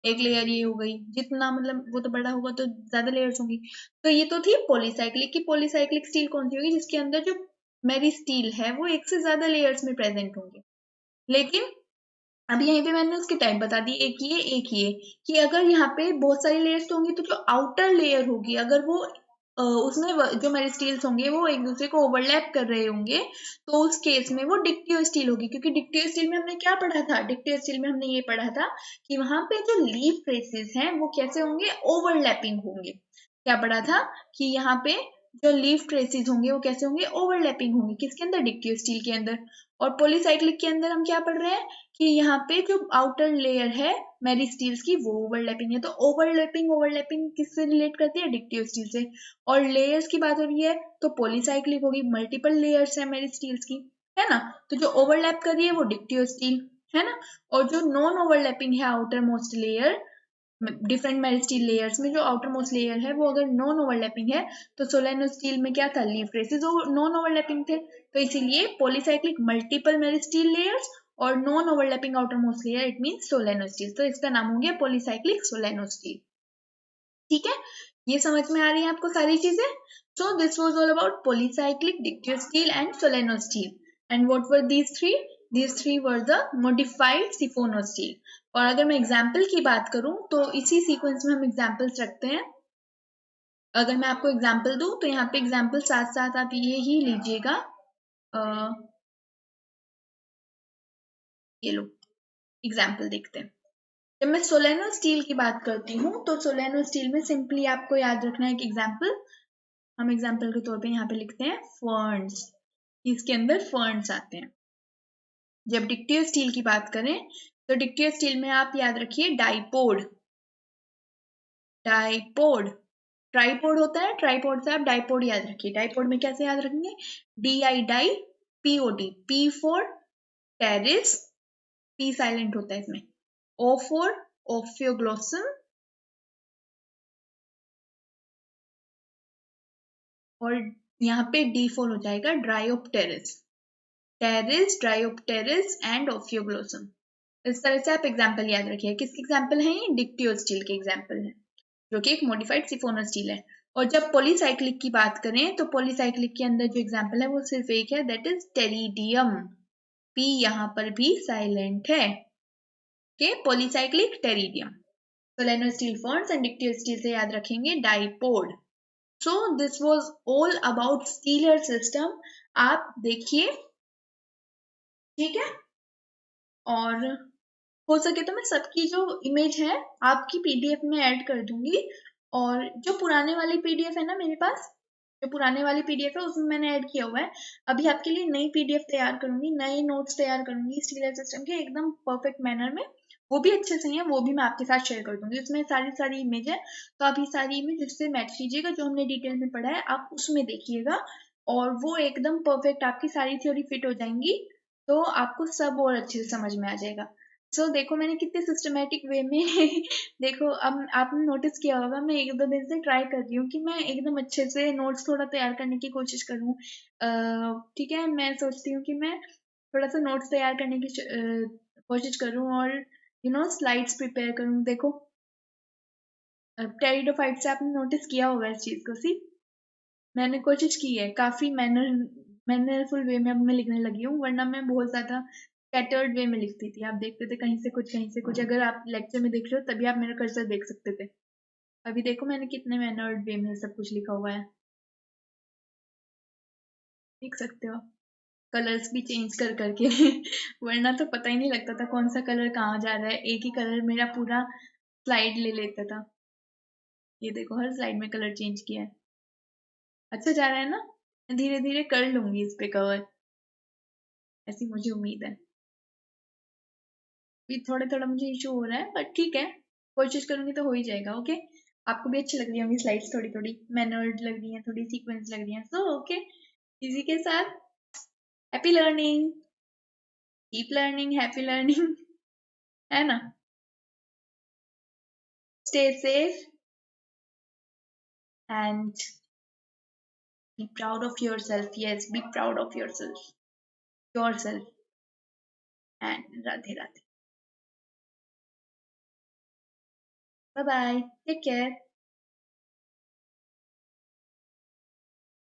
एक लेयर ये हो गई, जितना मतलब वो तो बड़ा होगा तो ज्यादा लेयर्स होंगी। तो ये तो थी पॉलीसाइक्लिक की, पॉलीसाइक्लिक स्टील कौन सी होगी, जिसके अंदर जो मेरी स्टील है वो एक से ज्यादा लेयर्स में प्रेजेंट होंगे। लेकिन अब यहीं पे मैंने उसके टाइप बता दी, एक ये कि अगर यहाँ पे बहुत सारी लेयर्स होंगी तो जो आउटर लेयर होगी अगर वो उसमें जो मेरे स्टील्स होंगे वो एक दूसरे को ओवरलैप कर रहे होंगे तो उस केस में वो डिक्टियो स्टील होगी, क्योंकि डिक्टियो स्टील में हमने क्या पढ़ा था, डिक्टियो स्टील में हमने ये पढ़ा था कि वहां पे जो लीफ ट्रेसेस हैं वो कैसे होंगे, ओवरलैपिंग होंगे। क्या पढ़ा था कि यहाँ पे जो लीफ ट्रेसेस होंगे वो कैसे होंगे, ओवरलैपिंग होंगे, किसके अंदर, डिक्टियो स्टील के अंदर। और पॉलीसाइक्लिक के अंदर हम क्या पढ़ रहे हैं कि यहाँ पे जो आउटर लेयर है मेरी स्टील्स की वो ओवरलैपिंग है, तो ओवरलैपिंग ओवरलैपिंग किससे रिलेट करती है, डिक्टिव स्टील से। और लेयर्स की बात हो रही है तो पॉलीसाइक्लिक होगी, मल्टीपल लेयर्स है मेरी स्टील्स की, है ना, तो जो ओवरलैप कर रही है वो डिक्टिव स्टील है ना। और जो नॉन ओवरलैपिंग है आउटर मोस्ट लेयर, डिफरेंट मेरी स्टील लेयर्स में जो आउटर मोस्ट लेयर है वो अगर नॉन ओवरलैपिंग है तो सोलेनो स्टील में क्या था, लीफ ट्रेसेस नॉन ओवरलैपिंग थे, तो इसीलिए polycyclic multiple meristele layers और non overlapping outer most layer, it mean solenostele, तो इसका नाम हो गया पॉलीसाइक्लिक सोलेनो स्टील। ठीक है, ये समझ में आ रही है आपको सारी चीजें। So this was all about polycyclic, dictyostele and solenostele. And what were these three, these three were the modified siphonostele. और अगर मैं एग्जाम्पल की बात करूं तो इसी सीक्वेंस में हम एग्जाम्पल्स रखते हैं। अगर मैं आपको एग्जाम्पल दूं तो यहाँ पे एग्जाम्पल साथ साथ आप ये ही लीजिएगा, ये लो एग्जाम्पल देखते हैं। जब मैं सोलेनो स्टील की बात करती हूँ तो सोलेनो स्टील में सिंपली आपको याद रखना है एक एग्जाम्पल, हम एग्जाम्पल के तौर पे यहाँ पे लिखते हैं फर्न्स, इसके अंदर फर्न्स आते हैं। जब डिक्टिव स्टील की बात करें तो डिक्टिव स्टील में आप याद रखिए डाइपोड, डाइपोड, ट्राइपोड होता है, ट्राइपोड से आप डाइपोड याद रखिए। डाइपोड में कैसे याद रखेंगे, D I die, P O T, P for Pteris, P silent होता है इसमें, ओ फॉर ओफियोग्लोसम, और यहाँ पे डी फॉर हो जाएगा ड्राइओप्टेरिस, टेरिस, ड्राइओप्टेरिस एंड ओफियोग्लोसम। इस तरह से आप एग्जाम्पल याद रखिए, किसके एग्जाम्पल हैं ये, डिक्टियो स्टील के एग्जाम्पल हैं, जो कि एक मॉडिफाइड सिफोनो स्टील है। और जब पॉलीसाइक्लिक की बात करें तो पॉलीसाइक्लिक के अंदर जो एग्जाम्पल है वो सिर्फ एक है, दैट इज टेरिडियम, पी यहाँ पर भी साइलेंट है, okay, polycyclic pteridium. Solenostele fonts and dictyostele से याद रखेंगे डाइपोड। So this was all about stelar system. आप देखिए, ठीक है। और हो सके तो मैं सबकी जो इमेज है आपकी पीडीएफ में ऐड कर दूंगी। और जो पुराने वाली पीडीएफ है ना मेरे पास, जो पुराने वाली पीडीएफ है उसमें मैंने ऐड किया हुआ है। अभी आपके लिए नई पीडीएफ तैयार करूंगी, नए नोट्स तैयार करूंगी स्टीलर सिस्टम के एकदम परफेक्ट मैनर में। वो भी अच्छे से हैं, वो भी मैं आपके साथ शेयर कर दूंगी। उसमें सारी सारी इमेज है, तो आप ये सारी इमेज उससे मैच कीजिएगा, जो हमने डिटेल में पढ़ा है आप उसमें देखिएगा। और वो एकदम परफेक्ट आपकी सारी थ्योरी फिट हो जाएंगी, तो आपको सब और अच्छे से समझ में आ जाएगा। सो देखो मैंने कितने सिस्टमेटिक वे में देखो अब आपने नोटिस किया होगा, मैं एक दो दिन से ट्राई कर रही हूँ कि मैं एकदम अच्छे से नोट्स थोड़ा तैयार करने की कोशिश करूँ। ठीक है, मैं सोचती हूँ कि मैं थोड़ा सा नोट्स तैयार करने की कोशिश करूँ, और स्लाइड्स प्रिपेयर करूँ। देखो टेरिडोफाइट से आपने नोटिस किया होगा इस चीज को। सी मैंने कोशिश की है काफी मैनरफुल वे में अब मैं लिखने लगी हूँ, वरना मैं बहुत ज्यादा स्कैटर्ड वे में लिखती थी। आप देखते थे कहीं से कुछ कहीं से कुछ। अगर आप लेक्चर में देख रहे हो तभी आप मेरा कर्सर देख सकते थे। अभी देखो मैंने कितने मैनर्ड वे में सब कुछ लिखा हुआ है, देख सकते हो। कलर्स भी चेंज कर करके वरना तो पता ही नहीं लगता था कौन सा कलर कहाँ जा रहा है। एक ही कलर मेरा पूरा स्लाइड ले लेता था। ये देखो हर स्लाइड में कलर चेंज किया है। अच्छा जा रहा है ना। मैं धीरे धीरे कर लूंगी इस पे कवर, ऐसी मुझे उम्मीद है। भी थोड़ा थोड़ा मुझे इशू हो रहा है, बट ठीक है, कोशिश करूंगी तो हो ही जाएगा। ओके, आपको भी अच्छी लग रही होंगी स्लाइड्स, थोड़ी थोड़ी मैनर्ड लग रही हैं, थोड़ी सीक्वेंस लग रही हैं। सो ओके, इसी के साथ happy learning, keep learning, happy learning है ना। Stay safe and be proud of yourself. Yes, be proud of yourself, and radhe radhe. Bye bye, take care.